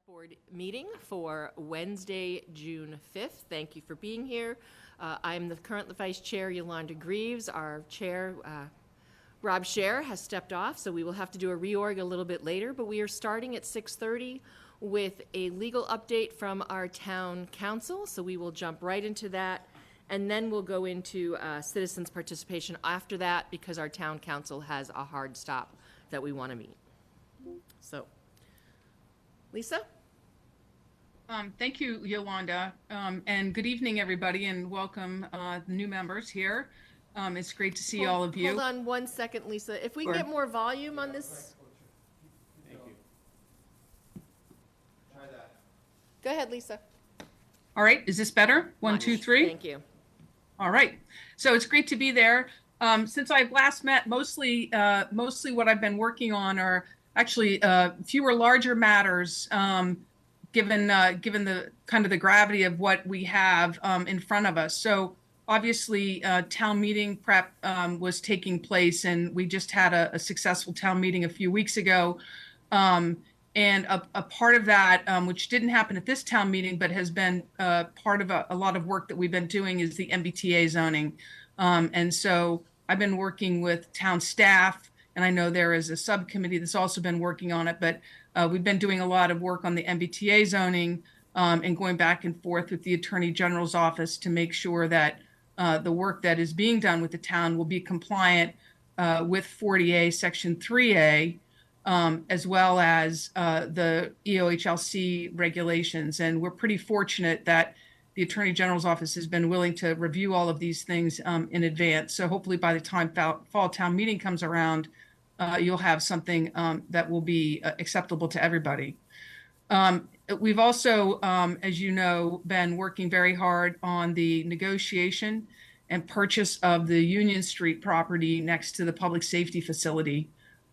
Board meeting for Wednesday, June 5th. Thank you for being here. I'm the current Vice Chair, Yolanda Greaves. Our Chair, Rob Scher, has stepped off, so we will have to do a reorg a little bit later, but we are starting at 6:30 with a legal update from our town council, so we will jump right into that, and then we'll go into citizens' participation after that because our town council has a hard stop that we want to meet. So, Lisa? Thank you, Yolanda, and good evening, everybody, and welcome new members here. It's great to see all of you. Hold on one second, Lisa. If we can get more volume on this. Thank you. Try that. Go ahead, Lisa. All right, is this better? One, two, three. Thank you. All right, so it's great to be there. Since I've last met, mostly what I've been working on are actually fewer larger matters, given the kind of the gravity of what we have in front of us. So obviously, town meeting prep was taking place, and we just had a successful town meeting a few weeks ago. And a part of that, which didn't happen at this town meeting, but has been part of a lot of work that we've been doing, is the MBTA zoning. And so I've been working with town staff, and I know there is a subcommittee that's also been working on it, but we've been doing a lot of work on the MBTA zoning and going back and forth with the Attorney General's office to make sure that the work that is being done with the town will be compliant with 40A Section 3A, as well as the EOHLC regulations. And we're pretty fortunate that the Attorney General's office has been willing to review all of these things in advance. So hopefully by the time fall town meeting comes around, you'll have something that will be acceptable to everybody. We've also, as you know, been working very hard on the negotiation and purchase of the Union Street property next to the public safety facility.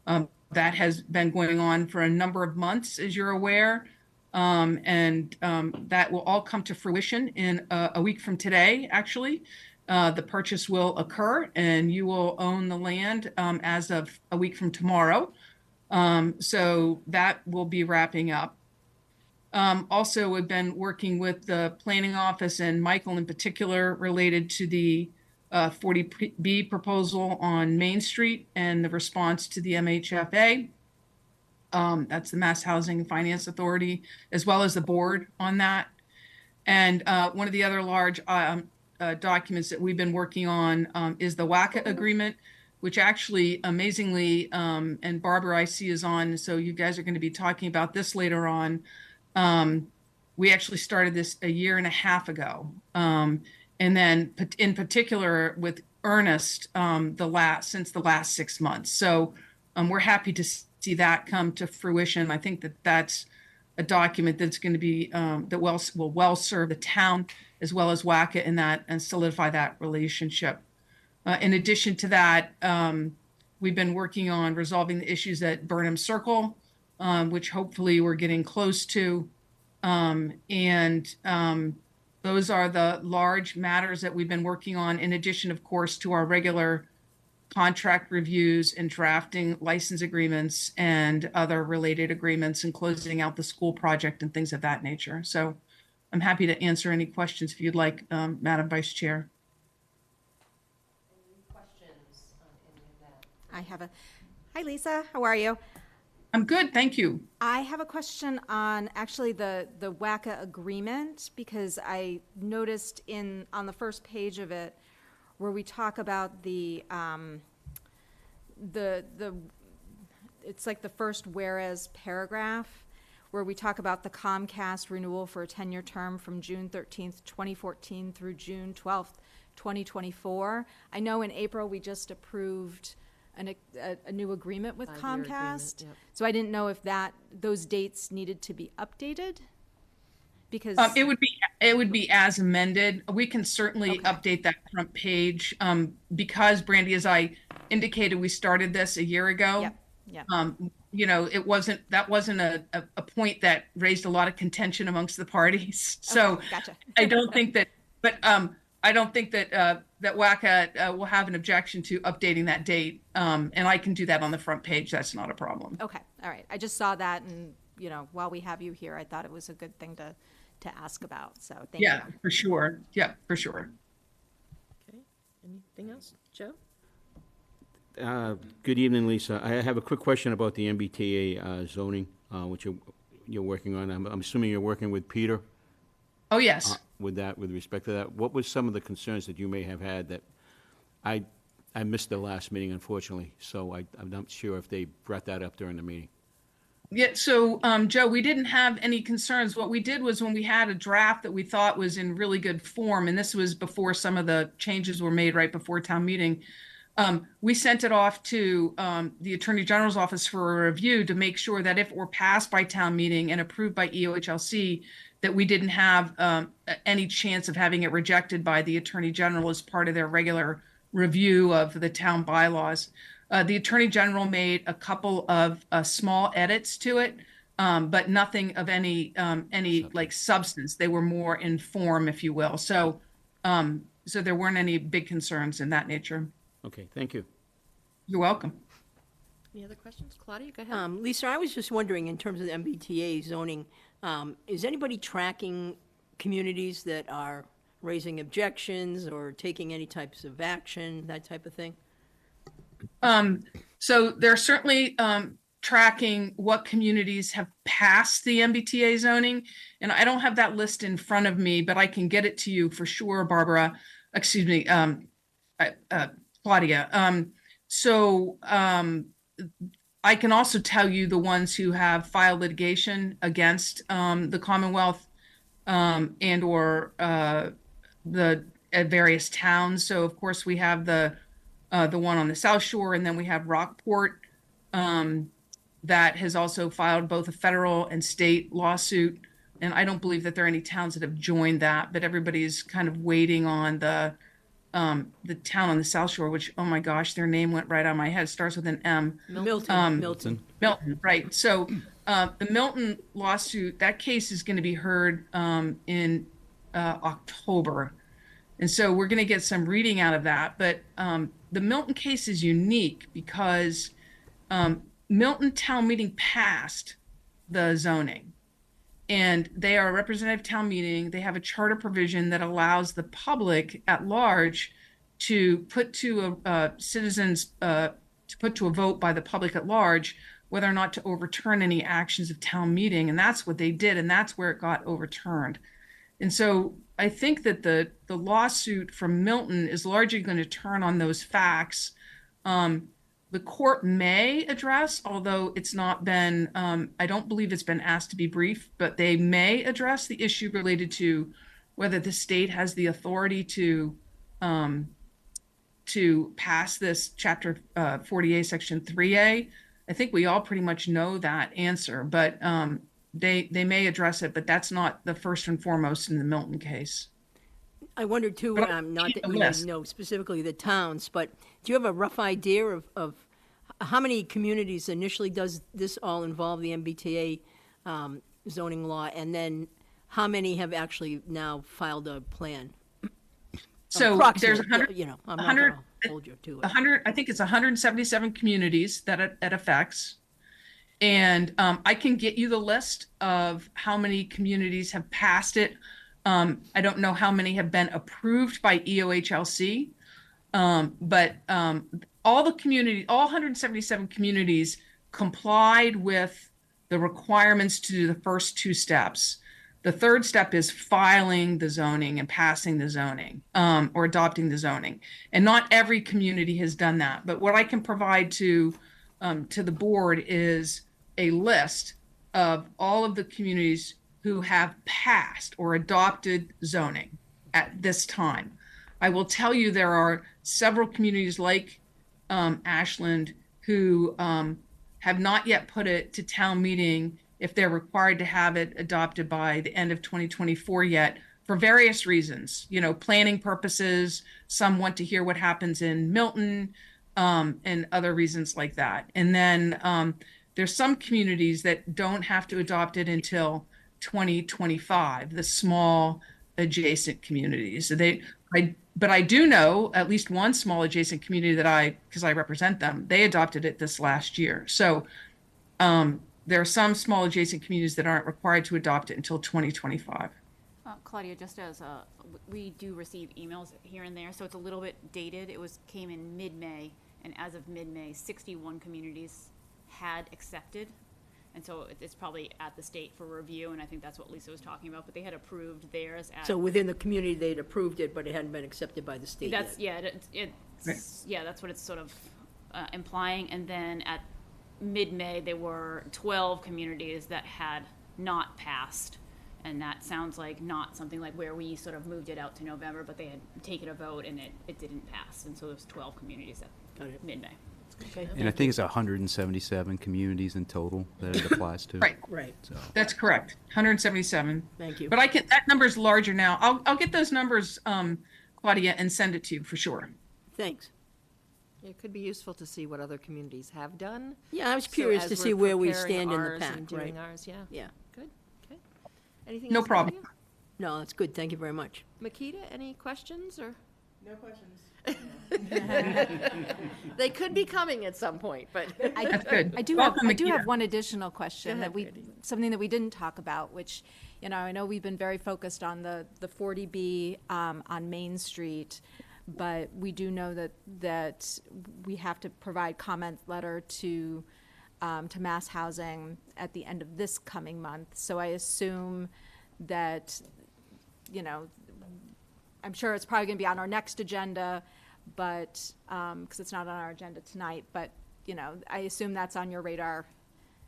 That has been going on for a number of months, as you're aware. And that will all come to fruition in a week from today, actually. The purchase will occur, and you will own the land as of a week from tomorrow. So that will be wrapping up. Also, we've been working with the planning office and Michael in particular related to the 40B proposal on Main Street and the response to the MHFA. That's the Mass Housing and Finance Authority, as well as the board on that. And one of the other large documents that we've been working on is the WACA agreement, which actually amazingly, and Barbara I see is on, so you guys are going to be talking about this later on. We actually started this a year and a half ago. And then in particular with earnest since the last 6 months. So we're happy to see that come to fruition. I think that that's a document that's going to be that will well serve the town as well as WACA in that and solidify that relationship. In addition to that, we've been working on resolving the issues at Burnham Circle, which hopefully we're getting close to. Those are the large matters that we've been working on, in addition, of course, to our regular contract reviews and drafting license agreements and other related agreements and closing out the school project and things of that nature. So I'm happy to answer any questions if you'd like, Madam Vice Chair. Any questions on any of that? I have hi Lisa, how are you? I'm good, thank you. I have a question on actually the WACA agreement, because I noticed on the first page of it where we talk about it's like the first whereas paragraph, where we talk about the Comcast renewal for a 10-year term from June 13th, 2014 through June 12th, 2024. I know in April we just approved a new agreement with Comcast. Yep. So I didn't know if those dates needed to be updated, because it would be as amended. We can certainly update that front page because, Brandy, as I indicated, we started this a year ago. Yep. You know, that wasn't a point that raised a lot of contention amongst the parties. So Gotcha. I don't think that, but I don't think that that WACA will have an objection to updating that date, and I can do that on the front page. That's not a problem. Okay, all right. I just saw that and you know, while we have you here, I thought it was a good thing to ask about. So thank you. Yeah, for sure. Yeah, for sure. Okay, anything else? Joe? Good evening, Lisa. I have a quick question about the MBTA zoning, which you're working on. I'm assuming you're working with Peter Oh, yes. with respect to that. What was some of the concerns that you may have had that I missed the last meeting, unfortunately, so I'm not sure if they brought that up during the meeting. Yeah, so Joe, we didn't have any concerns. What we did was when we had a draft that we thought was in really good form, and this was before some of the changes were made right before town meeting, we sent it off to the Attorney General's office for a review to make sure that if it were passed by town meeting and approved by EOHLC, that we didn't have any chance of having it rejected by the Attorney General as part of their regular review of the town bylaws. The Attorney General made a couple of small edits to it, but nothing of any like substance. They were more in form, if you will. So there weren't any big concerns in that nature. Okay, thank you. You're welcome. Any other questions? Claudia, go ahead. Lisa, I was just wondering, in terms of the MBTA zoning, is anybody tracking communities that are raising objections or taking any types of action, that type of thing? So they're certainly tracking what communities have passed the MBTA zoning. And I don't have that list in front of me, but I can get it to you for sure, Barbara. Excuse me, Claudia. I can also tell you the ones who have filed litigation against the Commonwealth and or the various towns. So of course we have the one on the South Shore, and then we have Rockport that has also filed both a federal and state lawsuit. And I don't believe that there are any towns that have joined that, but everybody's kind of waiting on the town on the South Shore, which, oh my gosh, their name went right on my head. It starts with an M. Milton. Milton, right. So the Milton lawsuit, that case is going to be heard in October. And so we're going to get some reading out of that. But the Milton case is unique because Milton town meeting passed the zoning. And they are a representative town meeting. They have a charter provision that allows the public at large to put to put to a vote by the public at large whether or not to overturn any actions of town meeting. And that's what they did. And that's where it got overturned. And so I think that the lawsuit from Milton is largely going to turn on those facts. The court may address, although it's not been, I don't believe it's been asked to be briefed, but they may address the issue related to whether the state has the authority to pass this Chapter 40A, Section 3A. I think we all pretty much know that answer, but they may address it, but that's not the first and foremost in the Milton case. I wondered too, But not that you yes. know specifically the towns, but do you have a rough idea of how many communities initially does this all involve the MBTA zoning law, and then how many have actually now filed a plan? So there's Approximately, 100, you know, I'm not 100 going to hold you to it. 100, I think it's 177 communities that it affects. And I can get you the list of how many communities have passed it. I don't know how many have been approved by EOHLC, but all the community, all 177 communities complied with the requirements to do the first two steps. The third step is filing the zoning and passing the zoning, or adopting the zoning. And not every community has done that. But what I can provide to the board is a list of all of the communities who have passed or adopted zoning at this time. I will tell you there are several communities like Ashland who have not yet put it to town meeting if they're required to have it adopted by the end of 2024 yet, for various reasons, you know, planning purposes. Some want to hear what happens in Milton, and other reasons like that. And then there's some communities that don't have to adopt it until 2025, the small adjacent communities. So but I do know at least one small adjacent community that because I represent them, they adopted it this last year. So there are some small adjacent communities that aren't required to adopt it until 2025. Claudia, just as we do receive emails here and there, so it's a little bit dated. Came in mid-May, and as of mid-May, 61 communities had accepted. And so it's probably at the state for review, and I think that's what Lisa was talking about, but they had approved theirs at. So within the community, they'd approved it, but it hadn't been accepted by the state yet. That's, yeah, that's what it's sort of implying. And then at mid-May, there were 12 communities that had not passed. And that sounds like not something like where we sort of moved it out to November, but they had taken a vote and it didn't pass. And so there's 12 communities at mid-May. Okay. And I think it's 177 communities in total that it applies to. Right. Right, So, That's correct. 177. thank you. But that number's larger now. I'll get those numbers, Claudia, and send it to you for sure. Thanks. It could be useful to see what other communities have done. Yeah, I was So curious as to we're see where we preparing stand in the ours and pack, right? doing ours, yeah. Yeah. Good, okay. Anything No else, problem. Claudia? No, that's good, thank you very much. Makita, any questions, or? No questions. They could be coming at some point, but. That's good. I do Welcome, have Makita. one additional question ahead, that something that we didn't talk about, which, I know we've been very focused on the 40B on Main Street, but we do know that we have to provide comment letter to Mass Housing at the end of this coming month. So I assume that, I'm sure it's probably going to be on our next agenda, but, because it's not on our agenda tonight, but, I assume that's on your radar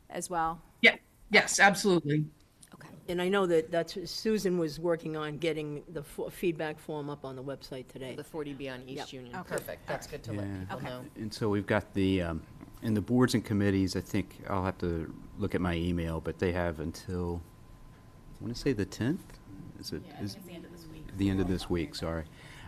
as well. Yeah. Yes, absolutely. Okay. And I know that's, Susan was working on getting the feedback form up on the website today. The 40B on East Yep. Union, Okay. perfect, that's good to let Yeah. people Okay. know. and so we've got in the boards and committees, I think I'll have to look at my email, but they have until, I want to say the 10th? Is it? Yeah, I think it's the end of this week. The end of this week, sorry,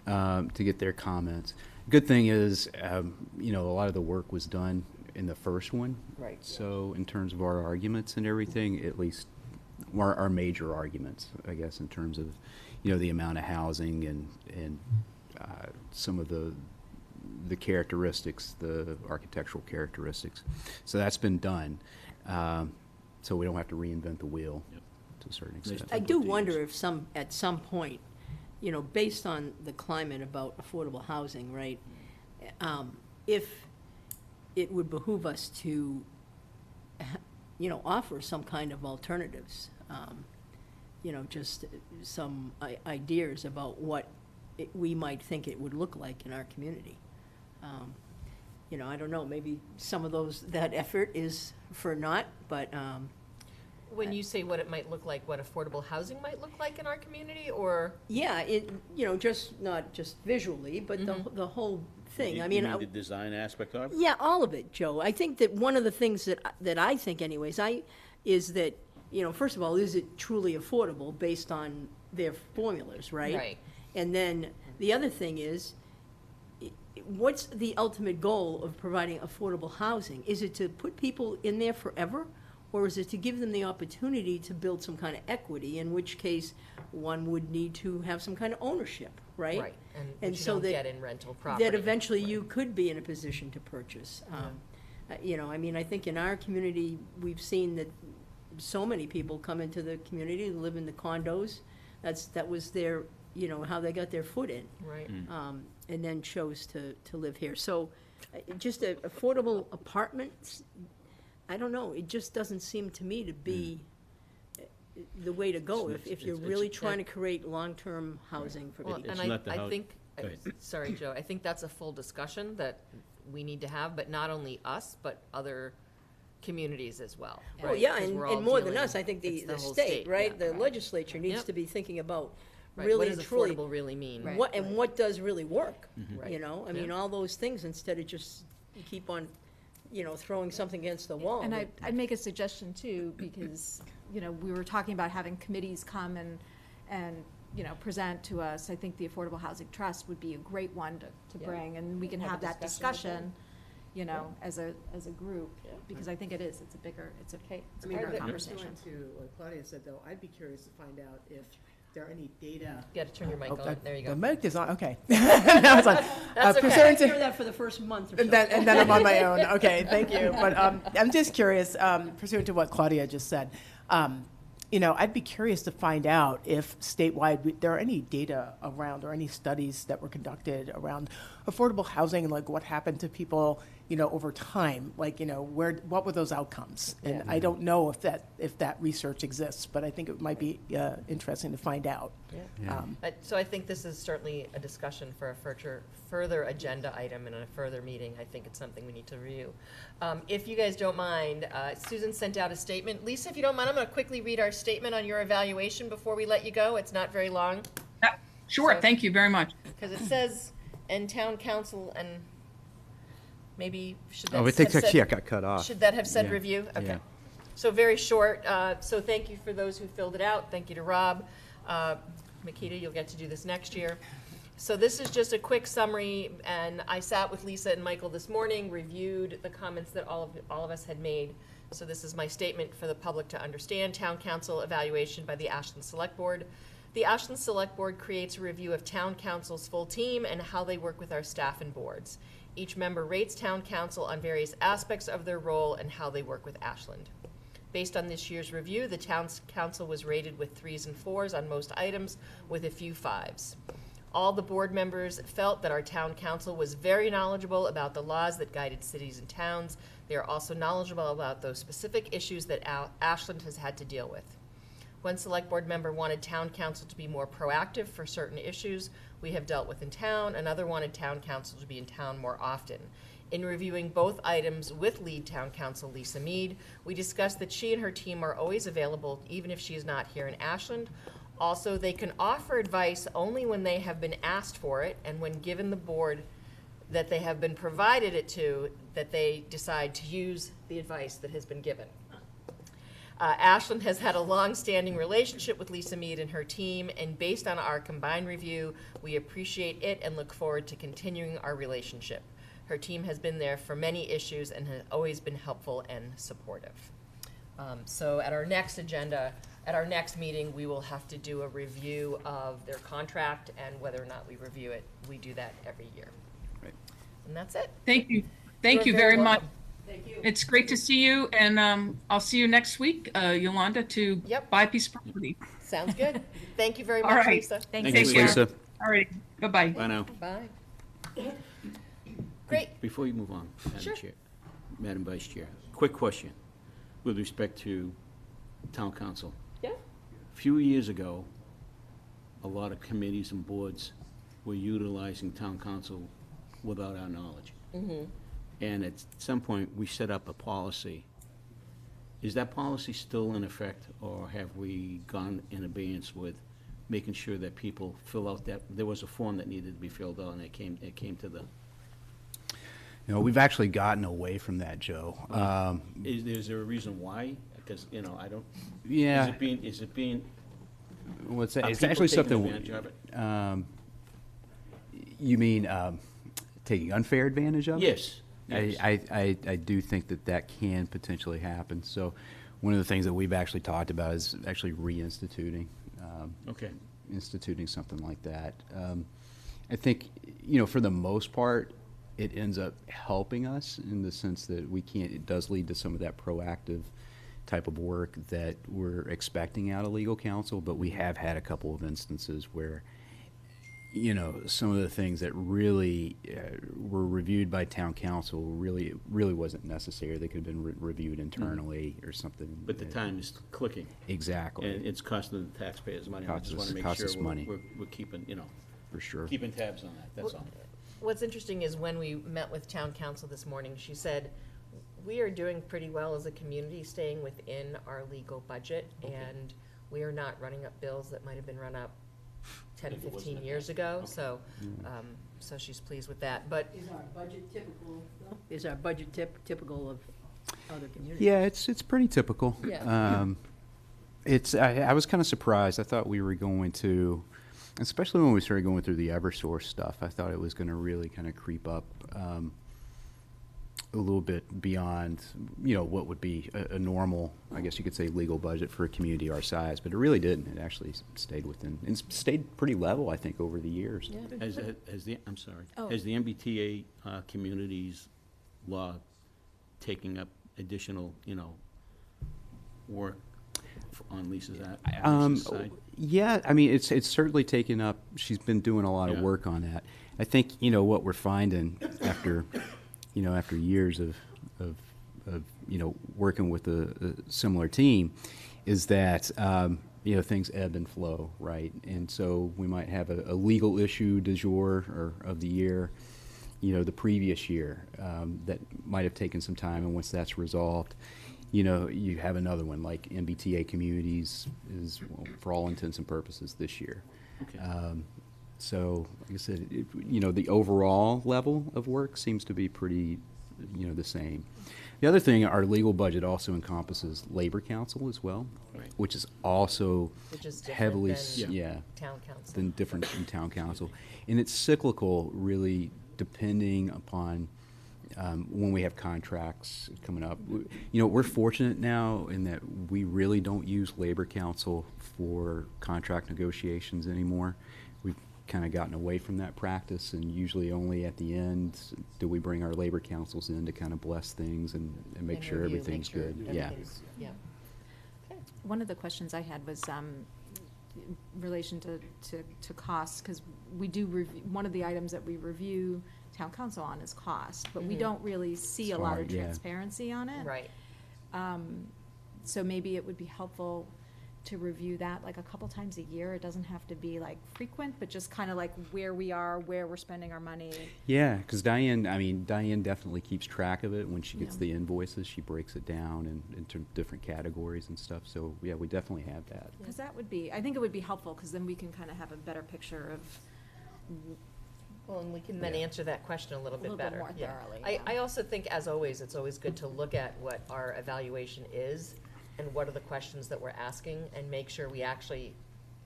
to get their comments. Good thing is, a lot of the work was done in the first one. Right. So in terms of our arguments and everything, at least our major arguments, I guess, in terms of, the amount of housing and some of the characteristics, the architectural characteristics. So that's been done. So we don't have to reinvent the wheel to a certain extent. I do wonder if at some point, based on the climate about affordable housing, right? If it would behoove us to, offer some kind of alternatives, just some ideas about what we might think it would look like in our community. I don't know, maybe some of that effort is for naught, but, When you say what it might look like, what affordable housing might look like in our community, or? yeah, just, not just visually, but the whole thing. I mean, the design aspect of it? yeah, all of it, Joe. I think that one of the things that I think anyways, is that, first of all, is it truly affordable based on their formulas, right? Right. And then the other thing is, what's the ultimate goal of providing affordable housing? Is it to put people in there forever? Or is it to give them the opportunity to build some kind of equity, in which case one would need to have some kind of ownership, right? Right, and And which you so don't that- get in rental property. That eventually you could be in a position to purchase. I think in our community, we've seen that so many people come into the community, live in the condos. That was their, how they got their foot in. Right. And then chose to live here. So just affordable apartments, I don't know, it just doesn't seem to me to be the way to go if you're really trying to create long-term housing for Well, people. and It's not the I house- think, Go ahead. sorry, Joe, I think that's a full discussion that we need to have, but not only us, but other communities as well. Oh, right? yeah, 'Cause and we're all more than dealing- us, I think it's the whole state, right? yeah. The legislature needs Yep. to be thinking about Right, really what and does truly, affordable really mean? Right. what does really work, Right. I mean, Yeah. all those things, instead of just keep on, throwing something against the wall. And that- I'd make a suggestion too, because, we were talking about having committees come and present to us. I think the Affordable Housing Trust would be a great one to Yeah. bring, and we can Have a have that discussion discussion, as a group, because I think it's a bigger Okay. I mean, bigger pursuant conversation. to what Claudia said, though, I'd be curious to find out if there any data? You gotta turn your mic on, there you The go. mic is on, okay. Now it's on. That's okay. Pursuant to- Hear that for the first month or so. and then I'm on my own. Okay, thank you. But I'm just curious, pursuant to what Claudia just said, I'd be curious to find out if statewide there are any data around or any studies that were conducted around affordable housing and like what happened to people, over time, like, what were those outcomes? And I don't know if that research exists, but I think it might be interesting to find out. So I think this is certainly a discussion for a further agenda item in a further meeting. I think it's something we need to review. If you guys don't mind, Susan sent out a statement. Lisa, if you don't mind, I'm going to quickly read our statement on your evaluation before we let you go. It's not very long. Sure, So- thank you very much. Because it says, and town council, and maybe should that Oh, I have think said- that, yeah, got cut off. Should that have said Yeah, review? Okay. yeah. So very short. So thank you for those who filled it out. Thank you to Rob. Makita, you'll get to do this next year. So this is just a quick summary, and I sat with Lisa and Michael this morning, reviewed the comments that all of us had made. So this is my statement for the public to understand. Town council evaluation by the Ashland Select Board. The Ashland Select Board creates a review of town council's full team and how they work with our staff and boards. Each member rates town council on various aspects of their role and how they work with Ashland. Based on this year's review, the town council was rated with 3s and 4s on most items, with a few 5s. All the board members felt that our town council was very knowledgeable about the laws that guided cities and towns. They are also knowledgeable about those specific issues that Ashland has had to deal with. One select board member wanted town council to be more proactive for certain issues we have dealt with in town. Another wanted town council to be in town more often. In reviewing both items with lead town council Lisa Mead, we discussed that she and her team are always available even if she is not here in Ashland. Also, they can offer advice only when they have been asked for it and when given the board that they have been provided it to, that they decide to use the advice that has been given. Ashland has had a long-standing relationship with Lisa Mead and her team, and based on our combined review, we appreciate it and look forward to continuing our relationship. Her team has been there for many issues and has always been helpful and supportive. So at our next meeting, we will have to do a review of their contract and whether or not we review it. We do that every year. Right. And that's it. Thank you. Thank You're you very much. welcome. Thank you. It's great to see you, and I'll see you next week, Yolanda, to Yep. buy a piece of property. Sounds good. Thank you very All much, right. Lisa. Thank Thanks, care. Lisa. All right, bye-bye. Bye now. Bye. Great. Before you move on, Sure. Madam Vice Chair, quick question with respect to town council. Yeah. A few years ago, a lot of committees and boards were utilizing town council without our knowledge. And at some point, we set up a policy. Is that policy still in effect, or have we gone in abeyance with making sure that people fill out that, there was a form that needed to be filled out, and it came to the, We've actually gotten away from that, Joe. is there a reason why? Because, I don't, Yeah. is it being, What's are that? It's people actually taking something. advantage of it? You mean taking unfair advantage of it? Yes. Yes. I do think that can potentially happen. So one of the things that we've actually talked about is actually reinstituting, Okay. instituting something like that. I think, for the most part, it ends up helping us in the sense that it does lead to some of that proactive type of work that we're expecting out of legal counsel, but we have had a couple of instances where some of the things that really were reviewed by town council really wasn't necessary. They could have been reviewed internally or something. But the time is clicking, Exactly. and it's costing the taxpayers money. I just want to make Costs sure us money. we're keeping, For sure. keeping tabs on that, that's all. What's interesting is when we met with town council this morning, she said, we are doing pretty well as a community, staying within our legal budget, and we are not running up bills that might have been run up 10, 15 years ago, so, so she's pleased with that. But Is our budget typical, though? Is our budget typical of other communities? Yeah, it's pretty typical. Yeah. I was kind of surprised. I thought we were going to, especially when we started going through the Eversource stuff, I thought it was going to really kind of creep up. a little bit beyond, you know, what would be a normal, I guess you could say, legal budget for a community our size, but it really didn't. It actually stayed within, and stayed pretty level, I think, over the years. Has the, I'm sorry, Oh. has the MBTA communities law taking up additional, you know, work on Lisa's side? Yeah, I mean, it's certainly taken up. She's been doing a lot of Yeah. work on that. I think, you know, what we're finding after, you know, after years of you know, working with a similar team, is that you know, things ebb and flow, right? And so we might have a legal issue du jour or of the year, you know, the previous year, that might have taken some time, and once that's resolved, you know, you have another one, like MBTA Communities is, well, for all intents and purposes, this year. Okay. So, like I said, you know, the overall level of work seems to be pretty, you know, the same. The other thing, our legal budget also encompasses labor council as well, Right. which is also Which is different heavily, than yeah, town council. than different in town council. And it's cyclical, really, depending upon when we have contracts coming up. You know, we're fortunate now in that we really don't use labor council for contract negotiations anymore. We've kind of gotten away from that practice, and usually only at the end do we bring our labor councils in to kind of bless things and make And sure review, everything's make sure good. Yeah. everything's- Yeah. One of the questions I had was in relation to costs, because we do review, one of the items that we review town council on is cost, but we don't really see a It's lot hard, of yeah. transparency on it. Right. So maybe it would be helpful to review that like a couple times a year. It doesn't have to be like frequent, but just kind of like where we are, where we're spending our money. Yeah, because Diane definitely keeps track of it. When she gets Yeah. the invoices, she breaks it down into different categories and stuff. So, yeah, we definitely have that. Because that would be, I think it would be helpful, because then we can kind of have a better picture of, Well, and we can then Yeah. answer that question a little bit little bit better. more Yeah. thoroughly, I, yeah. I also think, as always, it's always good to look at what our evaluation is and what are the questions that we're asking and make sure we actually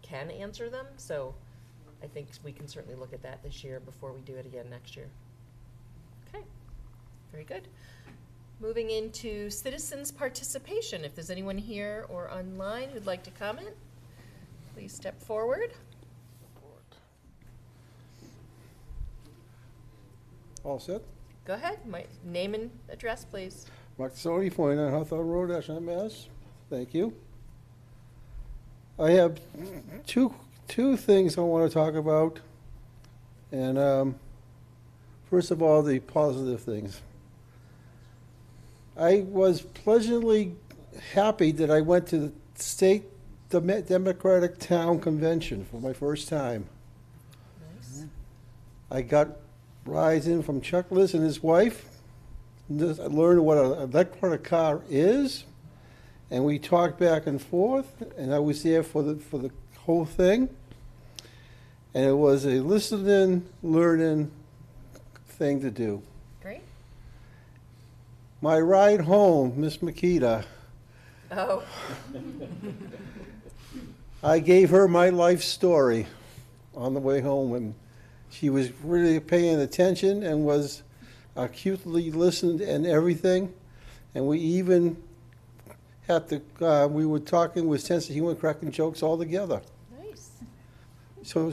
can answer them. So I think we can certainly look at that this year before we do it again next year. Okay, very good. Moving into citizens' participation. If there's anyone here or online who'd like to comment, please step forward. All set? Go ahead, name and address, please. Mark Sony, 49 Hawthorne Road, Ashland, Mass. Thank you. I have two things I want to talk about. And first of all, the positive things. I was pleasantly happy that I went to the state Democratic Town Convention for my first time. Nice. I got rides in from Chuck Liss and his wife. I learned what an electronic car is, and we talked back and forth, and I was there for the whole thing. And it was a listening, learning thing to do. Great. My ride home, Miss Makita, Oh, I gave her my life story on the way home, and she was really paying attention and was acutely listened and everything. And we even had to, we were talking with sense of humor, cracking jokes all together. nice. So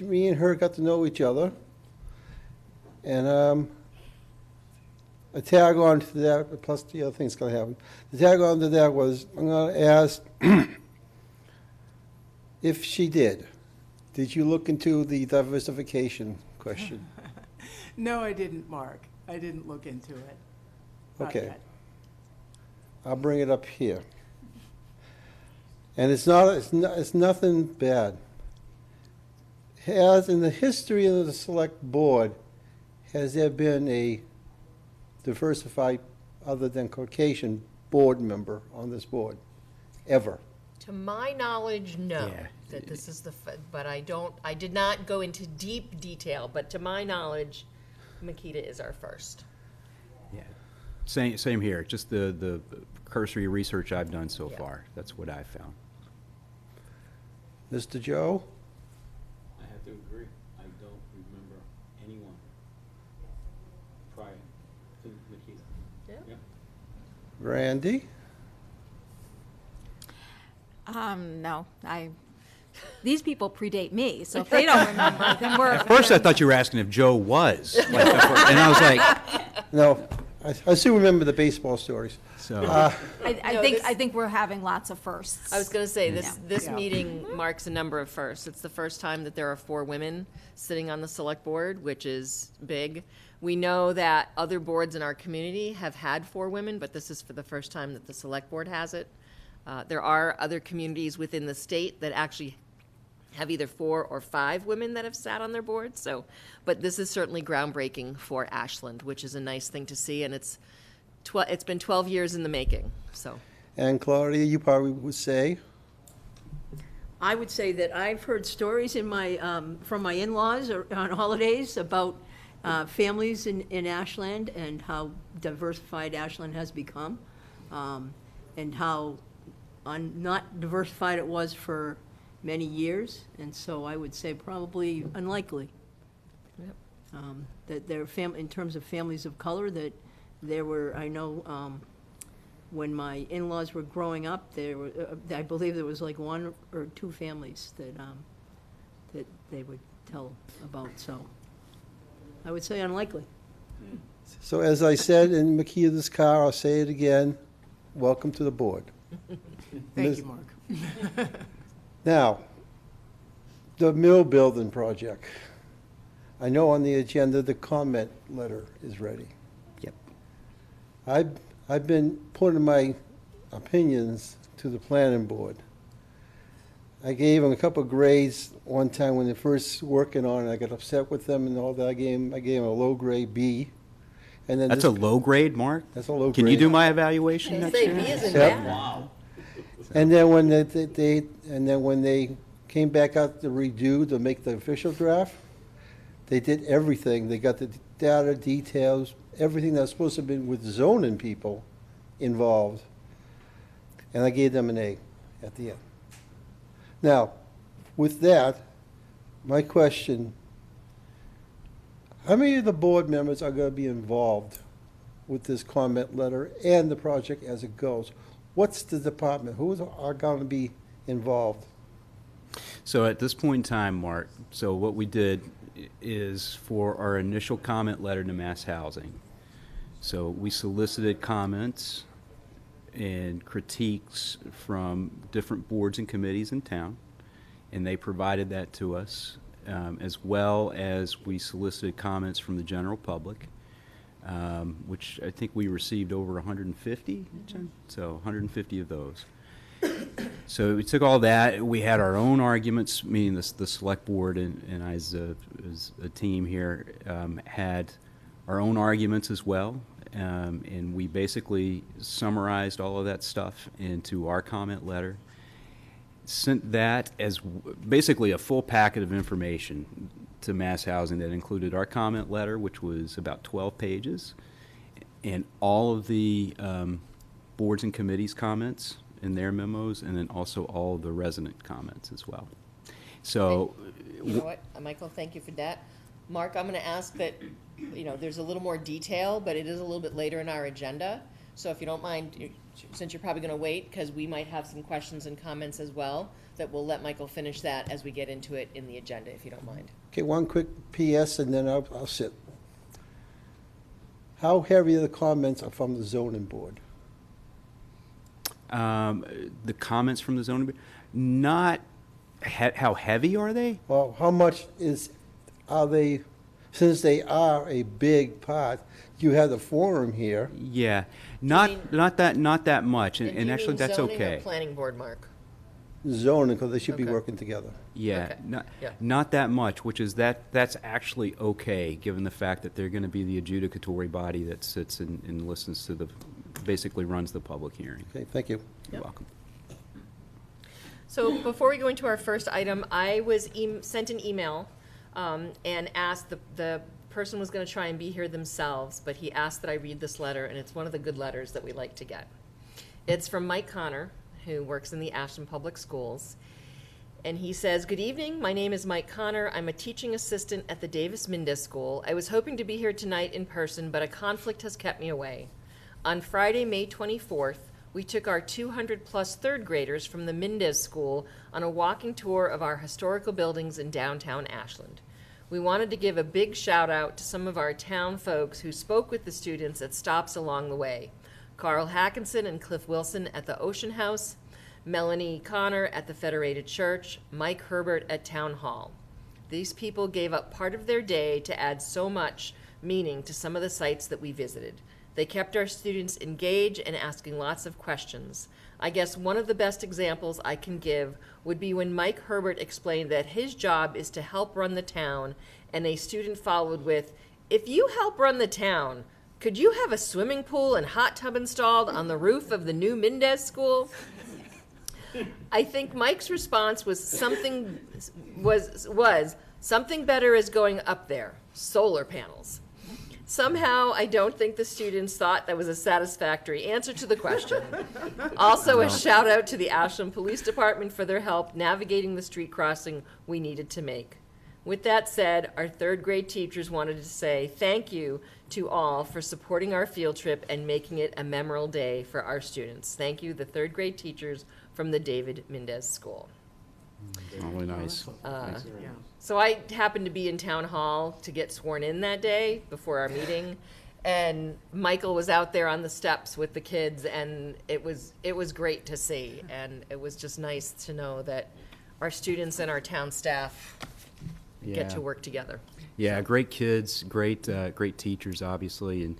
me and her got to know each other. And a tag on to that, plus the other things going to happen. The tag on to that was, I'm going to ask if she did you look into the diversification question? No, I didn't, Mark. I didn't look into it. Not Okay. yet. I'll bring it up here. And it's nothing bad. Has, in the history of the select board, has there been a diversified, other than Caucasian, board member on this board? Ever? To my knowledge, no. Yeah. That this is but I did not go into deep detail, but to my knowledge, Makita is our first. Yeah. Same here. Just the cursory research I've done so Yeah. far. That's what I've found. Mr. Joe? I have to agree. I don't remember anyone prior Randy? No, these people predate me, so if they don't remember, then we're. At first, I thought you were asking if Joe was. Like, and I was like, No, I still remember the baseball stories. so. I think we're having lots of firsts. I was going to say, this Yeah. meeting marks a number of firsts. It's the first time that there are 4 women sitting on the select board, which is big. We know that other boards in our community have had 4 women, but this is for the first time that the select board has it. There are other communities within the state that actually have either 4 or 5 women that have sat on their boards. So, but this is certainly groundbreaking for Ashland, which is a nice thing to see, and it's been 12 years in the making. So, And Claudia, you probably would say, I would say that I've heard stories in my, from my in-laws on holidays about families in Ashland and how diversified Ashland has become, and how not diversified it was for many years. And so I would say probably unlikely. Yep. That there are in terms of families of color, that there were, I know, when my in-laws were growing up, there were, I believe there was like 1 or 2 families that they would tell about. So I would say unlikely. so as I said in Makia's car, I'll say it again, welcome to the board. Thank you, Mark. Now, the mill building project. I know on the agenda, the comment letter is ready. Yep. I've been putting my opinions to the planning board. I gave them a couple of grades one time when they first working on it. I got upset with them and all that. I gave them a low grade B. And then That's this- a low grade, Mark? That's a low Can you grade. do my evaluation they next say year? B isn't Yep. bad. And then when they came back out to redo, to make the official draft, they did everything. They got the data, details, everything that's supposed to have been with zoning people involved. And I gave them an A at the end. Now, with that, my question, how many of the board members are going to be involved with this comment letter and the project as it goes? What's the department? Who are going to be involved? So at this point in time, Mark, so what we did is for our initial comment letter to Mass Housing. So we solicited comments and critiques from different boards and committees in town, and they provided that to us, as well as we solicited comments from the general public, which I think we received over 150, Jen? So 150 of those. So we took all that, we had our own arguments, meaning the select board and I as a team here, had our own arguments as well. And we basically summarized all of that stuff into our comment letter, sent that as basically a full packet of information to Mass Housing that included our comment letter, which was about 12 pages, and all of the boards and committees' comments in their memos, and then also all of the resident comments as well. So, You know what, Michael, thank you for that. Mark, I'm going to ask that, there's a little more detail, but it is a little bit later in our agenda. So if you don't mind, since you're probably going to wait, because we might have some questions and comments as well, that we'll let Michael finish that as we get into it in the agenda, if you don't mind. Okay, one quick PS and then I'll sit. How heavy are the comments are from the zoning board? the comments from the zoning board, not, how heavy are they? Well, how much are they, since they are a big part, you have the forum here. Yeah, mean- not that much, and do you actually, mean that's zoning or okay. planning board, Mark? Zoning, because they should be Okay. working together. Yeah, Okay. Yeah. not that much, which is that's actually okay, given the fact that they're gonna be the adjudicatory body that sits and listens to basically runs the public hearing. Okay, thank you. You're welcome. So before we go into our first item, I was sent an email and asked, the person was going to try and be here themselves, but he asked that I read this letter, and it's one of the good letters that we like to get. It's from Mike Connor, who works in the Ashland Public Schools. And he says, "Good evening, my name is Mike Connor. I'm a teaching assistant at the Davis Mendez School. I was hoping to be here tonight in person, but a conflict has kept me away. On Friday, May 24th, we took our 200-plus third graders from the Mendez School on a walking tour of our historical buildings in downtown Ashland. We wanted to give a big shout out to some of our town folks who spoke with the students at stops along the way. Carl Hackinson and Cliff Wilson at the Ocean House, Melanie Connor at the Federated Church, Mike Herbert at Town Hall. These people gave up part of their day to add so much meaning to some of the sites that we visited. They kept our students engaged and asking lots of questions. I guess one of the best examples I can give would be when Mike Herbert explained that his job is to help run the town, and a student followed with, "If you help run the town, could you have a swimming pool and hot tub installed on the roof of the new Mendez School?" I think Mike's response was something better is going up there, solar panels. Somehow, I don't think the students thought that was a satisfactory answer to the question. Also, a shout out to the Ashland Police Department for their help navigating the street crossing we needed to make. With that said, our third grade teachers wanted to say thank you to all for supporting our field trip and making it a memorable day for our students. Thank you, the third grade teachers from the David Mendez School. Really nice. Nice. So I happened to be in town hall to get sworn in that day before our meeting, and Michael was out there on the steps with the kids, and it was great to see, and it was just nice to know that our students and our town staff get to work together. Yeah, great kids, great teachers, obviously, and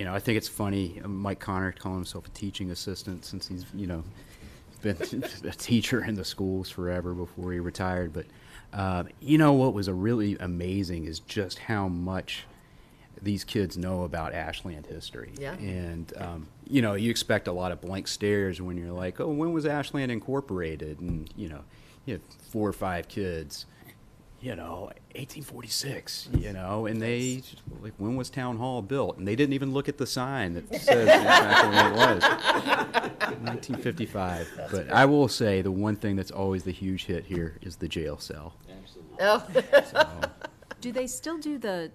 I think it's funny. Mike Connor calling himself a teaching assistant since he's been a teacher in the schools forever before he retired. But what was really amazing is just how much these kids know about Ashland history. Yeah. And you expect a lot of blank stares when you're like, oh, when was Ashland incorporated? And you have 4 or 5 kids. 1846, and they, like, when was Town Hall built? And they didn't even look at the sign that says exactly when it was. 1955. But I will say the one thing that's always the huge hit here is the jail cell. Oh. So, Do they still do the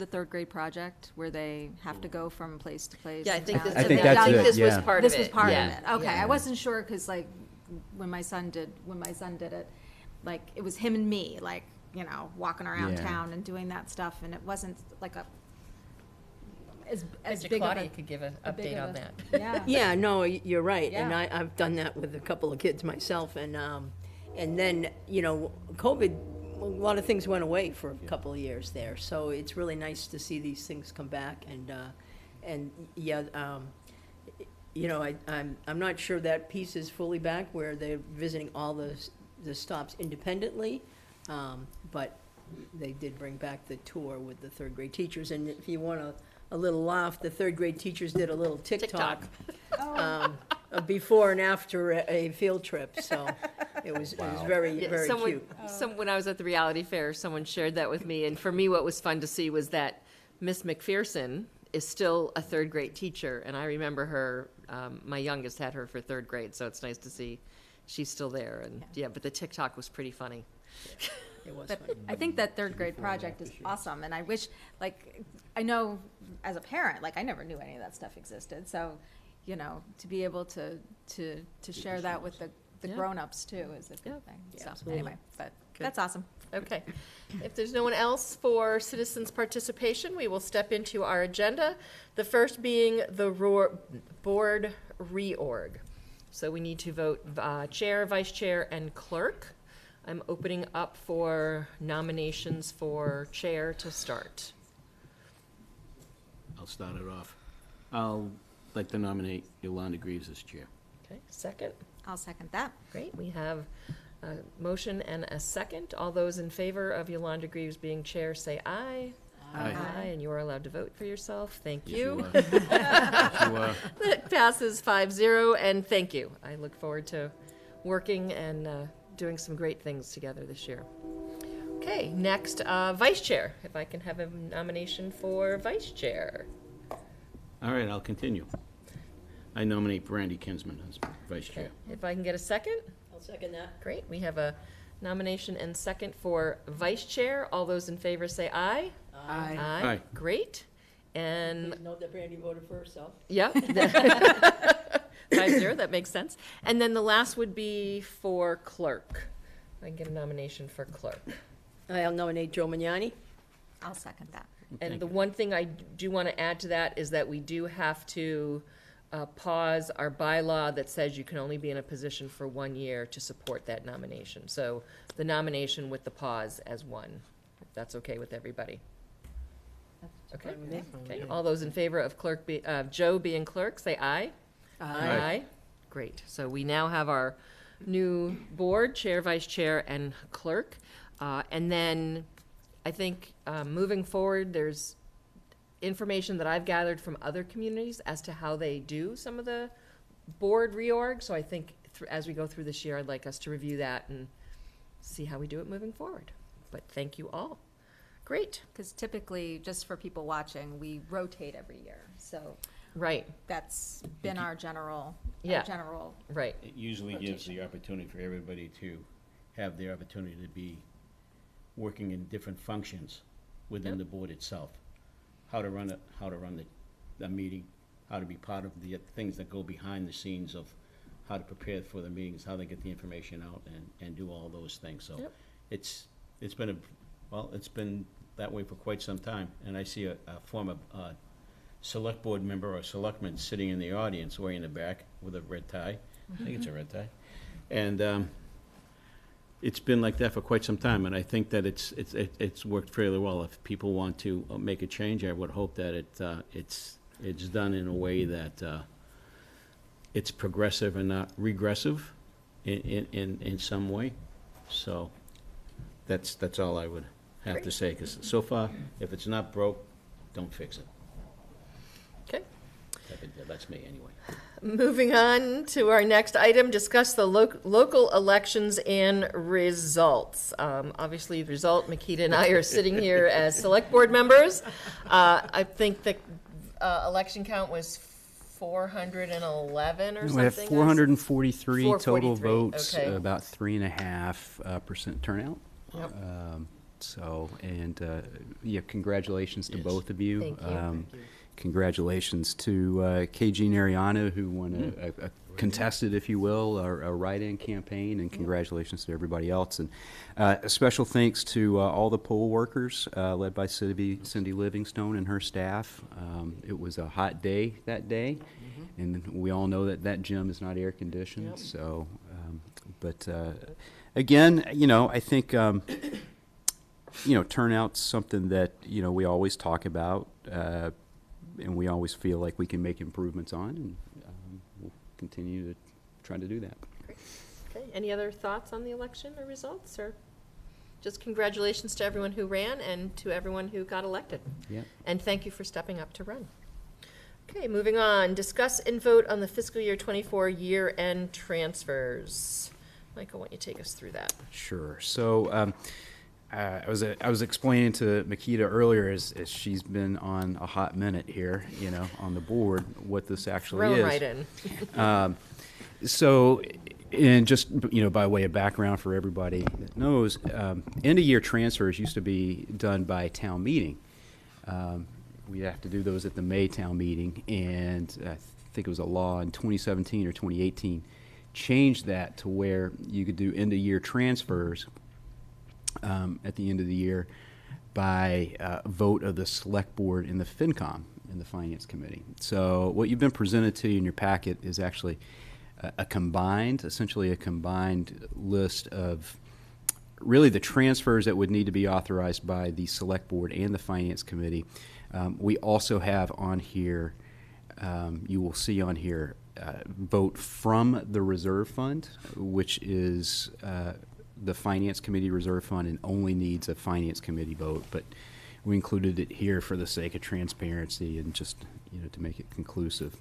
third grade project where they have to go from place to place? Yeah, I in think town? I think that's it, this was yeah. part of it. This was part of Yeah. it. Okay, Yeah. I wasn't sure because when my son did it, like it was him and me, like walking around Yeah. town and doing that stuff, and it wasn't like as Mr. big of Claudia a. could give an a big update of on a- that. Yeah. Yeah, no, you're right, and Yeah. I've done that with a couple of kids myself, and then COVID, a lot of things went away for a couple of years there, so it's really nice to see these things come back, and yeah, I'm not sure that piece is fully back where they're visiting all the stops independently, but they did bring back the tour with the third grade teachers, and if you want a little laugh, the third grade teachers did a little TikTok. Before and after a field trip, so it was very, Yeah, very someone, cute. when I was at the reality fair, someone shared that with me, and for me, what was fun to see was that Miss McPherson is still a third grade teacher, and I remember her. My youngest had her for third grade, so it's nice to see she's still there. And but the TikTok was pretty funny. It was But funny. I think that third grade project is awesome, and I wish, I know as a parent, I never knew any of that stuff existed, so, to be able to share that with the Yeah. grown-ups too is a good thing. So, absolutely. anyway, but that's awesome. Okay. If there's no one else for citizens' participation, we will step into our agenda. The first being the board reorg. So we need to vote chair, vice chair, and clerk. I'm opening up for nominations for chair to start. I'll start it off. I'll like to nominate Yolanda Greaves as chair. Okay, second. I'll second that. Great. We have a motion and a second. All those in favor of Yolanda Greaves being chair, say aye. Aye. Aye, and you are allowed to vote for yourself. Thank Yes, you. Yes, you are. That passes 5-0, and thank you. I look forward to working and doing some great things together this year. Okay, next, vice chair. If I can have a nomination for vice chair. All right, I'll continue. I nominate Brandy Kinsman as vice chair. If I can get a second? I'll second that. Great. We have a nomination and second for vice chair. All those in favor say aye. Aye. Aye. Aye. Great. And Note that Brandy voted for herself. Yep. 5-0, that makes sense. And then the last would be for clerk. I can get a nomination for clerk. I'll nominate Joe Magnani. I'll second that. And the one thing I do want to add to that is that we do have to pause our bylaw that says you can only be in a position for 1 year to support that nomination. So the nomination with the pause as one, if that's okay with everybody. Okay. Fine with me. Okay, all those in favor of Joe being clerk, say aye. Aye. Great. So we now have our new board, chair, vice chair, and clerk. And then I think moving forward, there's information that I've gathered from other communities as to how they do some of the board reorg. So I think as we go through this year, I'd like us to review that and see how we do it moving forward. But thank you all. Great. Because typically, just for people watching, we rotate every year. So Right, that's been our general, Yeah. Right. It usually gives the opportunity for everybody to have the opportunity to be working in different functions within Yep. the board itself. How to run it, how to run the meeting, how to be part of the things that go behind the scenes of how to prepare for the meetings, how they get the information out and do all those things. So Yep. it's been it's been that way for quite some time. And I see a former select board member or selectman sitting in the audience way in the back with a red tie. I think it's a red tie. And it's been like that for quite some time, and I think that it's worked fairly well. If people want to make a change, I would hope that it's done in a way that it's progressive and not regressive in some way. So that's all I would have to say, because so far, if it's not broke, don't fix it. Okay. That's me anyway. Moving on to our next item, discuss the local elections and results. Obviously, the result, Makita and I are sitting here as select board members. I think the election count was 411 or something. We have 443 total 443, votes, okay. about 3.5% turnout. Yep. Congratulations to Yes. both of you. Thank you. Congratulations to KG Nariano, who won a contested, if you will, a write-in campaign, and congratulations to everybody else. And a special thanks to all the poll workers, led by Cindy Livingstone and her staff. It was a hot day that day, and we all know that gym is not air-conditioned. Yep. So, again, I think, turnout's something that, we always talk about, and we always feel like we can make improvements on, and we'll continue to try to do that. Okay, any other thoughts on the election or results, or just congratulations to everyone who ran and to everyone who got elected? Yeah. And thank you for stepping up to run. Okay, moving on, discuss and vote on the fiscal year 24 year-end transfers. Michael, why don't you take us through that? Sure. So, I was explaining to Makita earlier, as she's been on a hot minute here, on the board, what this actually Thrown is. right in. So, and just, by way of background for everybody that knows, end-of-year transfers used to be done by town meeting. We have to do those at the May town meeting, and I think it was a law in 2017 or 2018 changed that to where you could do end-of-year transfers at the end of the year by vote of the select board and the FinCom and the Finance Committee. So what you've been presented to you in your packet is actually essentially a combined list of really the transfers that would need to be authorized by the select board and the Finance Committee. We also have on here, you will see on here, vote from the reserve fund, which is the Finance Committee reserve fund and only needs a Finance Committee vote, but we included it here for the sake of transparency and just, to make it conclusive.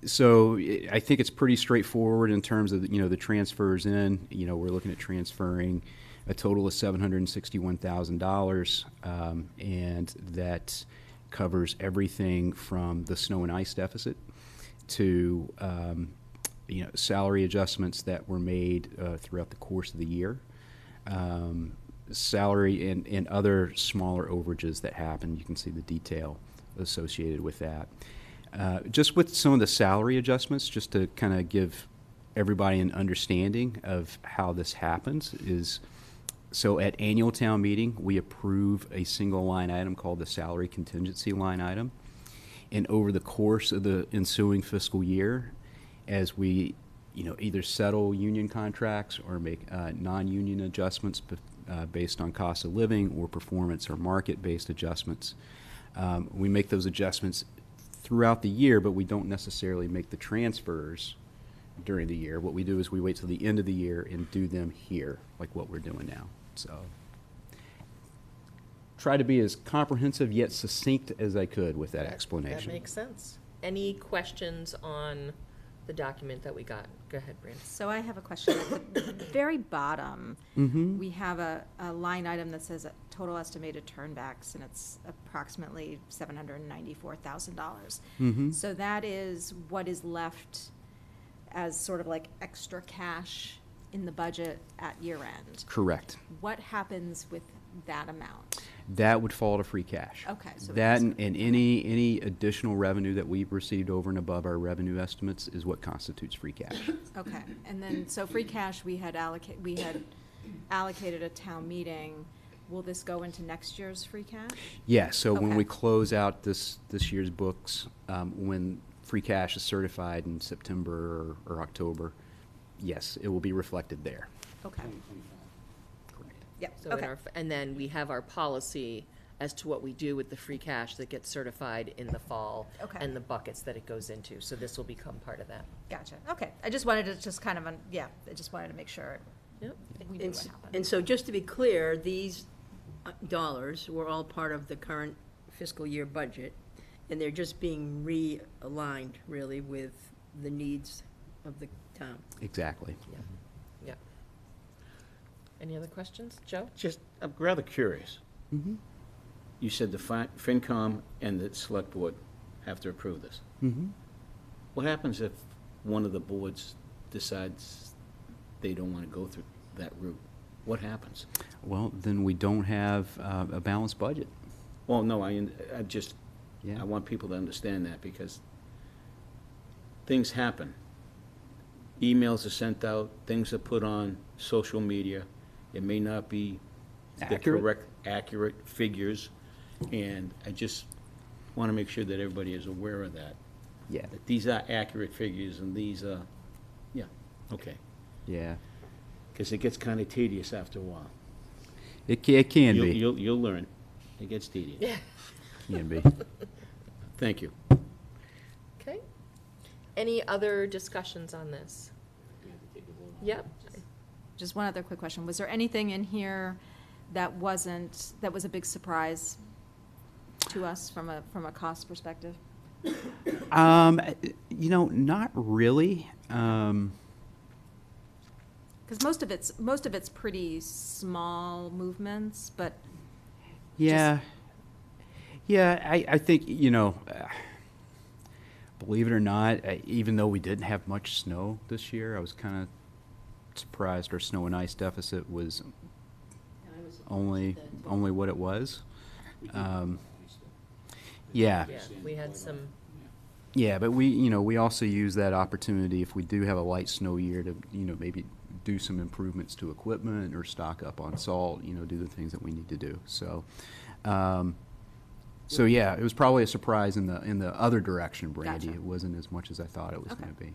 So I think it's pretty straightforward in terms of, the transfers in. We're looking at transferring a total of $761,000, and that covers everything from the snow and ice deficit to salary adjustments that were made throughout the course of the year, salary and other smaller overages that happen. You can see the detail associated with that. Just with some of the salary adjustments, just to kind of give everybody an understanding of how this happens is, so at annual town meeting, we approve a single line item called the salary contingency line item. And over the course of the ensuing fiscal year, as we either settle union contracts or make non-union adjustments based on cost of living or performance or market-based adjustments. We make those adjustments throughout the year, but we don't necessarily make the transfers during the year. What we do is we wait till the end of the year and do them here, like what we're doing now. So try to be as comprehensive yet succinct as I could with that explanation. That makes sense. Any questions on the document that we got? Go ahead, Brandon. So I have a question. At the very bottom, we have a line item that says total estimated turnbacks, and it's approximately $794,000. So that is what is left as sort of like extra cash in the budget at year end. Correct. What happens with that amount? That would fall to free cash. Okay, so that it's- and any additional revenue that we've received over and above our revenue estimates is what constitutes free cash. Okay, and then, so free cash, we had allocated a town meeting. Will this go into next year's free cash? Yeah, so when Okay. we close out this year's books, when free cash is certified in September or October, yes, it will be reflected there. Okay, Correct. yep, So in okay. our, and then we have our policy as to what we do with the free cash that gets certified in the fall. Okay. And the buckets that it goes into. So this will become part of that. Gotcha, okay. I just wanted to just kind of, I just wanted to make sure Yep. we knew what happened. And so just to be clear, these dollars were all part of the current fiscal year budget, and they're just being realigned, really, with the needs of the town. Exactly. Yeah. Any other questions? Joe? Just, I'm rather curious. You said the FinCom and the Select Board have to approve this. What happens if one of the boards decides they don't want to go through that route? What happens? Well, then we don't have a balanced budget. Well, no, I just, Yeah. I want people to understand that, because things happen. Emails are sent out, things are put on social media. It may not be the Accurate. correct, accurate figures, and I just want to make sure that everybody is aware of that. Yeah. That these are accurate figures, and these are, yeah, okay. Yeah. Because it gets kind of tedious after a while. It can be. You'll learn. It gets tedious. Yeah. Can be. Thank you. Okay. Any other discussions on this? Yep. Just one other quick question. Was there anything in here that was a big surprise to us from a cost perspective? Not really. Because most of it's pretty small movements, but Yeah. I think, believe it or not, even though we didn't have much snow this year, I was kind of surprised our snow and ice deficit was only what it was. Yeah. Yeah, we had some, Yeah, but we also use that opportunity if we do have a light snow year to, maybe do some improvements to equipment or stock up on salt, do the things that we need to do. So, yeah, it was probably a surprise in the other direction, Brandy. Gotcha. It wasn't as much as I thought it was Okay. going to be.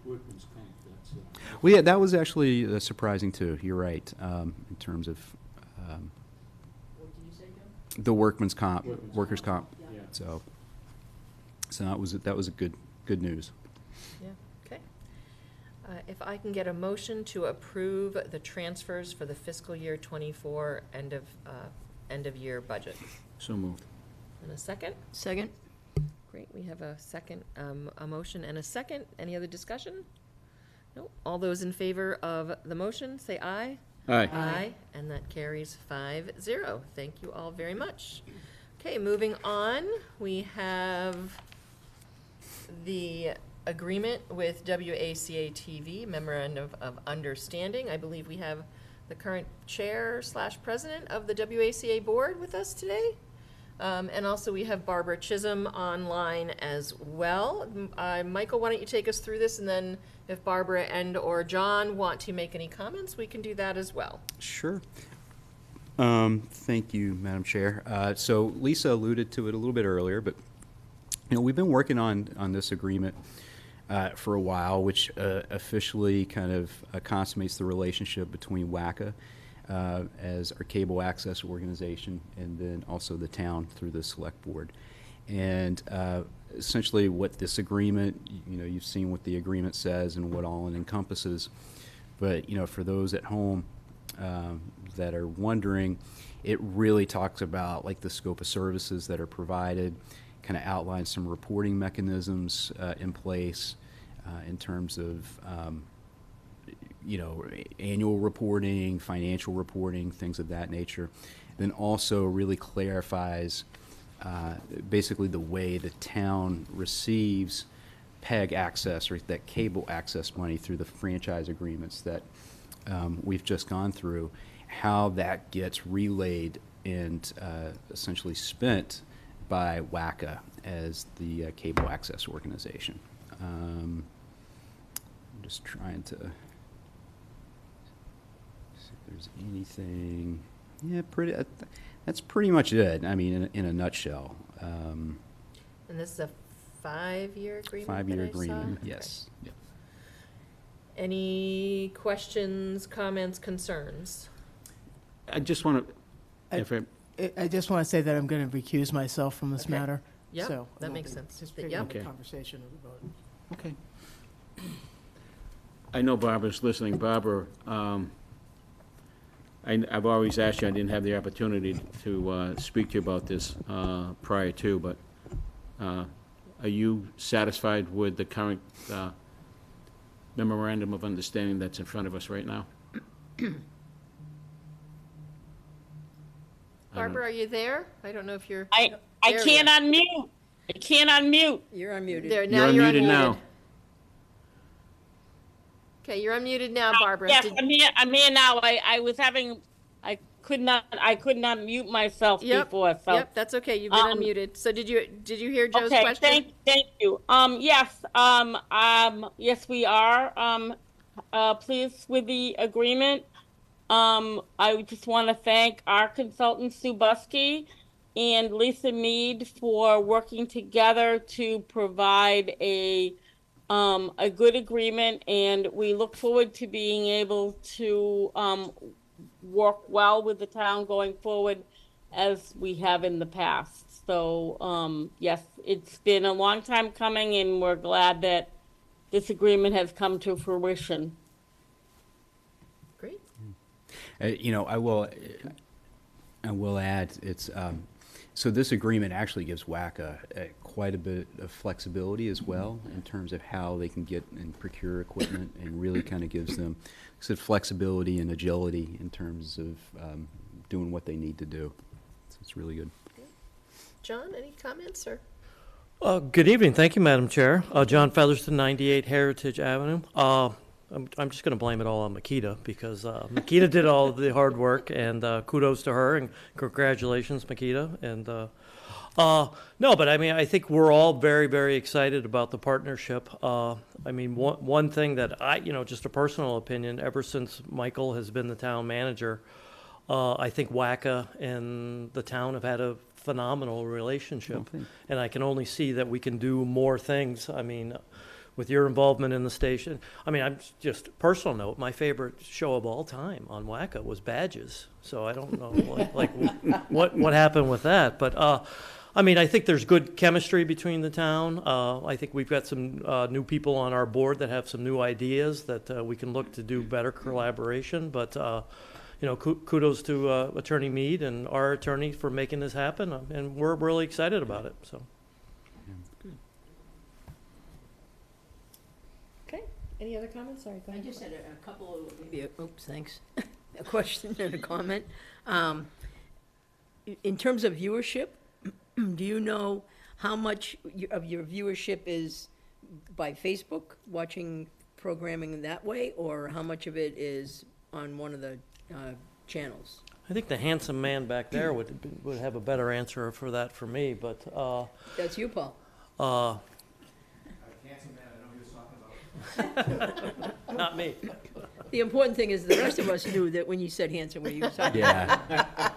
Workman's comp, that's, Well, yeah, that was actually surprising too. You're right, in terms of the workman's comp, workers' comp. yeah. So that was a good news. yeah, okay. If I can get a motion to approve the transfers for the fiscal year '24 end of year budget. So moved. In a second? Second? Great, we have a second, a motion and a second. Any other discussion? No. All those in favor of the motion, say aye. Aye. Aye, and that carries 5-0. Thank you all very much. Okay, moving on, we have the agreement with WACA-TV, Memorandum of Understanding. I believe we have the current chair/president of the WACA board with us today. And also we have Barbara Chisholm online as well. Michael, why don't you take us through this, and then if Barbara and or John want to make any comments, we can do that as well. Sure. Thank you, Madam Chair. So Lisa alluded to it a little bit earlier, but we've been working on this agreement for a while, which officially kind of consummates the relationship between WACA as our cable access organization, and then also the town through the select board. And essentially what this agreement, you've seen what the agreement says and what all it encompasses. But, for those at home that are wondering, it really talks about like the scope of services that are provided, kind of outlines some reporting mechanisms in place in terms of annual reporting, financial reporting, things of that nature. Then also really clarifies basically the way the town receives PEG access, or that cable access money through the franchise agreements that we've just gone through, how that gets relayed and essentially spent by WACA as the cable access organization. I'm just trying to see if there's anything. Yeah, that's pretty much it. I mean, in a nutshell. And this is a 5-year agreement? 5-year that I saw? agreement, Okay. yes. Yep. Any questions, comments, concerns? I just want to, I just want to say that I'm going to recuse myself from this Okay. matter. Yep, So that we'll makes be sense. Just picking Yep. up the Okay. conversation of the vote. okay. I know Barbara's listening. Barbara, I've always asked you, I didn't have the opportunity to speak to you about this prior to, but are you satisfied with the current memorandum of understanding that's in front of us right now? Barbara, are you there? I don't know if you're. I There we can't are. unmute. I can't unmute. You're unmuted. There, now You're you're unmuted now. Okay, you're unmuted now, Barbara. Yes, Did- I'm here now. I could not mute myself Yep, before. So. Yep, that's okay. You've been unmuted. So did you hear Joe's Okay, question? thank you. Yes, we are pleased with the agreement. I just want to thank our consultant Sue Buskey and Lisa Mead for working together to provide a good agreement, and we look forward to being able to work well with the town going forward as we have in the past. So, yes, it's been a long time coming, and we're glad that this agreement has come to fruition. Great. I will add, it's, so this agreement actually gives WACA quite a bit of flexibility as well in terms of how they can get and procure equipment, and really kind of gives them flexibility and agility in terms of doing what they need to do. So it's really good. John, any comments or? Good evening. Thank you, Madam Chair. John Featherston, 98 Heritage Avenue. I'm just going to blame it all on Makita, because Makita did all of the hard work, and kudos to her, and congratulations, Makita. And no, but I mean, I think we're all very, very excited about the partnership. I mean, one thing that just a personal opinion, ever since Michael has been the town manager, I think WACA and the town have had a phenomenal relationship, and I can only see that we can do more things. I mean, with your involvement in the station. I mean, I'm just personal note. My favorite show of all time on WACA was Badges. So I don't know, what happened with that. But I mean, I think there's good chemistry between the town. I think we've got some new people on our board that have some new ideas that we can look to do better collaboration. But kudos to Attorney Mead and our attorney for making this happen, and we're really excited about it. So. Any other comments? Sorry, go I ahead. just had a couple of, maybe, oops, thanks, a question and a comment. In terms of viewership, do you know how much of your viewership is by Facebook, watching programming that way, or how much of it is on one of the channels? I think the handsome man back there would have a better answer for that for me, but, That's you, Paul. not me. The important thing is the rest of us knew that when you said handsome, what you were talking Yeah.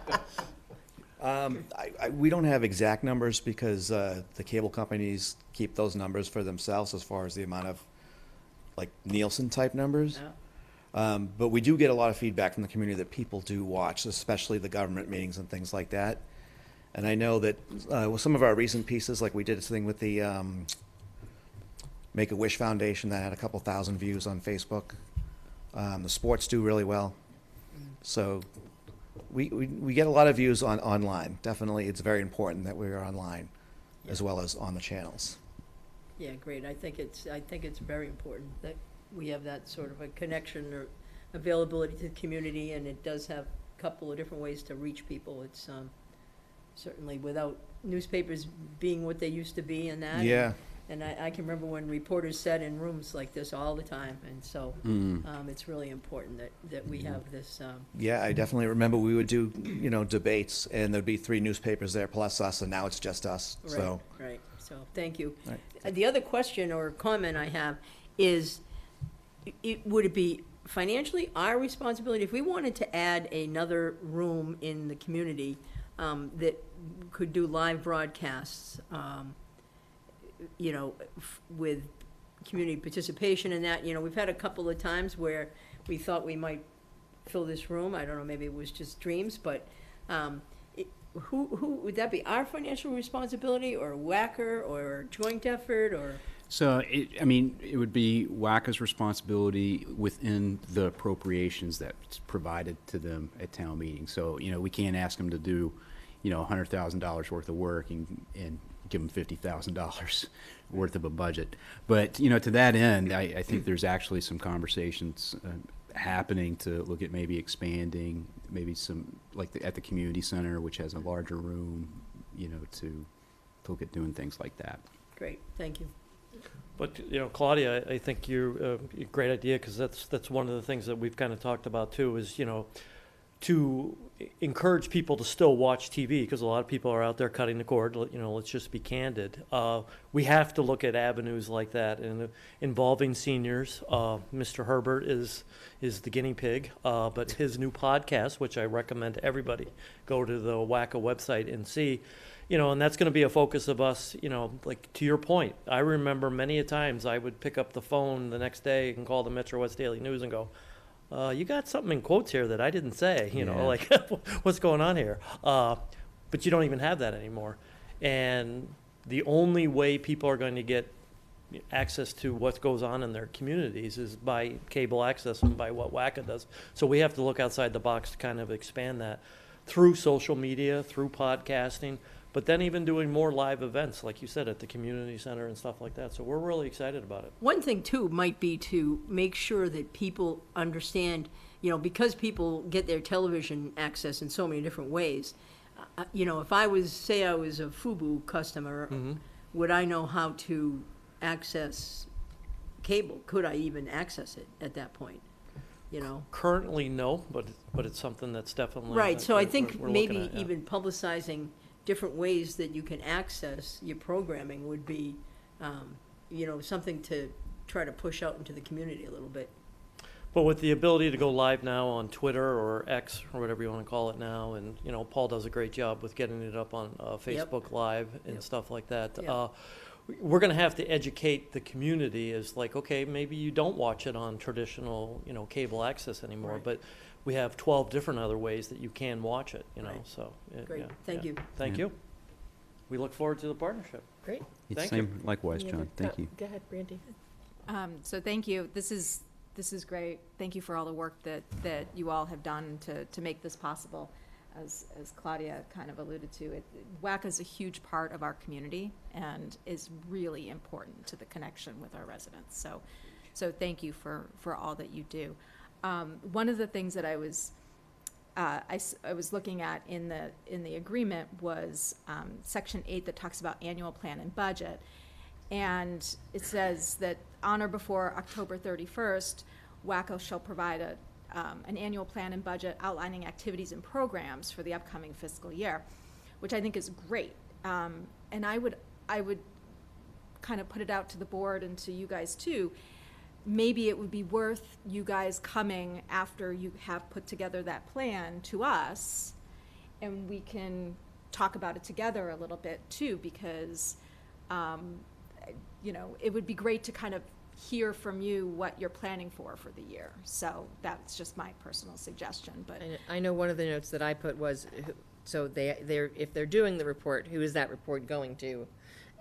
We don't have exact numbers because the cable companies keep those numbers for themselves as far as the amount of like Nielsen type numbers. Yeah. But we do get a lot of feedback from the community that people do watch, especially the government meetings and things like that. And I know that with some of our recent pieces, like we did a thing with the Make-A-Wish Foundation that had a couple thousand views on Facebook. The sports do really well. So we get a lot of views online. Definitely, it's very important that we are online as well as on the channels. Yeah, great. I think it's very important that we have that sort of a connection or availability to the community, and it does have a couple of different ways to reach people. It's certainly without newspapers being what they used to be and that. Yeah. And I can remember when reporters sat in rooms like this all the time, and so it's really important that we have this. Yeah, I definitely remember we would do, debates, and there'd be 3 newspapers there plus us, and now it's just us. So. Right. So thank you. Right. The other question or comment I have is, would it be financially our responsibility if we wanted to add another room in the community that could do live broadcasts? With community participation in that, we've had a couple of times where we thought we might fill this room. I don't know, maybe it was just dreams, but who would that be? Our financial responsibility, or WACA, or joint effort, or? So, it would be WACA's responsibility within the appropriations that's provided to them at town meeting. So, we can't ask them to do, $100,000 worth of work and give them $50,000 worth of a budget. But, to that end, I think there's actually some conversations happening to look at maybe expanding, maybe some, like at the community center, which has a larger room, to look at doing things like that. Great, thank you. But, Claudia, I think you're a great idea, because that's one of the things that we've kind of talked about too, is, to encourage people to still watch TV, because a lot of people are out there cutting the cord. Let's just be candid. We have to look at avenues like that and involving seniors. Mr. Herbert is the guinea pig, but his new podcast, which I recommend everybody go to the WACA website and see, and that's going to be a focus of us, like to your point. I remember many a times I would pick up the phone the next day and call the Metro West Daily News and go, you got something in quotes here that I didn't say, like what's going on here? But you don't even have that anymore. And the only way people are going to get access to what goes on in their communities is by cable access and by what WACA does. So we have to look outside the box to kind of expand that through social media, through podcasting, but then even doing more live events, like you said, at the community center and stuff like that. So we're really excited about it. One thing, too, might be to make sure that people understand, because people get their television access in so many different ways. If I was a FUBU customer, would I know how to access cable? Could I even access it at that point? Currently, no, but it's something that's definitely right. So I think we're maybe looking at, even publicizing different ways that you can access your programming would be, something to try to push out into the community a little bit. But with the ability to go live now on Twitter or X or whatever you want to call it now, and Paul does a great job with getting it up on Facebook Live and stuff like that. Yep. We're going to have to educate the community as like, okay, maybe you don't watch it on traditional, cable access anymore, Right. but we have 12 different other ways that you can watch it, Right. so. Great. Thank you. Thank you. We look forward to the partnership. Great. Thank Same, likewise, Any John. other Thank you. Go ahead, Brandy. So thank you. This is great. Thank you for all the work that you all have done to make this possible. As Claudia kind of alluded to, WACA is a huge part of our community and is really important to the connection with our residents. So thank you for all that you do. One of the things that I was looking at in the agreement was Section 8 that talks about annual plan and budget. And it says that on or before October 31st, WACA shall provide an annual plan and budget outlining activities and programs for the upcoming fiscal year, which I think is great. And I would kind of put it out to the board and to you guys too. Maybe it would be worth you guys coming after you have put together that plan to us, and we can talk about it together a little bit too, because, you know, it would be great to kind of hear from you what you're planning for the year. So that's just my personal suggestion, but. I know one of the notes that I put was, so if they're doing the report, who is that report going to?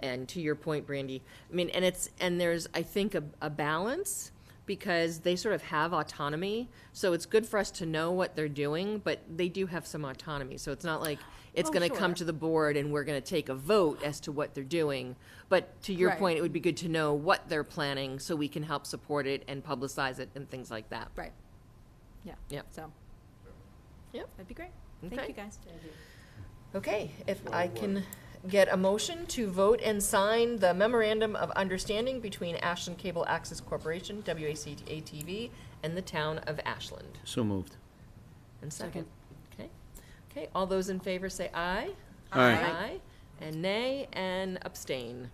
And to your point, Brandy, I mean, and there's, I think, a balance, because they sort of have autonomy. So it's good for us to know what they're doing, but they do have some autonomy. So it's not like it's going to come to the board and we're going to take a vote as to what they're doing. But to your point, it would be good to know what they're planning so we can help support it and publicize it and things like that. Right. Yeah. Yep. So. Yep. That'd be great. Okay. Thank you, guys. Okay, if I can get a motion to vote and sign the memorandum of understanding between Ashland Cable Access Corporation, WACA-TV, and the town of Ashland. So moved. And second. Okay. Okay, all those in favor say aye. Aye. Aye. And nay, and abstain.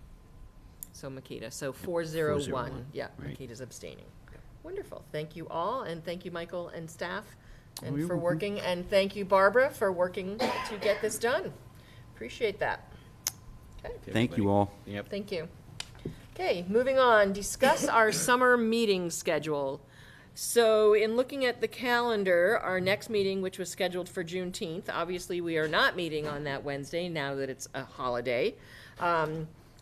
So Makita, so 401. 401, Yeah, right. Makita's abstaining. Wonderful. Thank you all, and thank you, Michael and staff, Oh, and you're for welcome. working, and thank you, Barbara, for working to get this done. Appreciate that. Okay, Thank you all. Yep. thank you. Okay, moving on, discuss our summer meeting schedule. So in looking at the calendar, our next meeting, which was scheduled for Juneteenth, obviously we are not meeting on that Wednesday now that it's a holiday.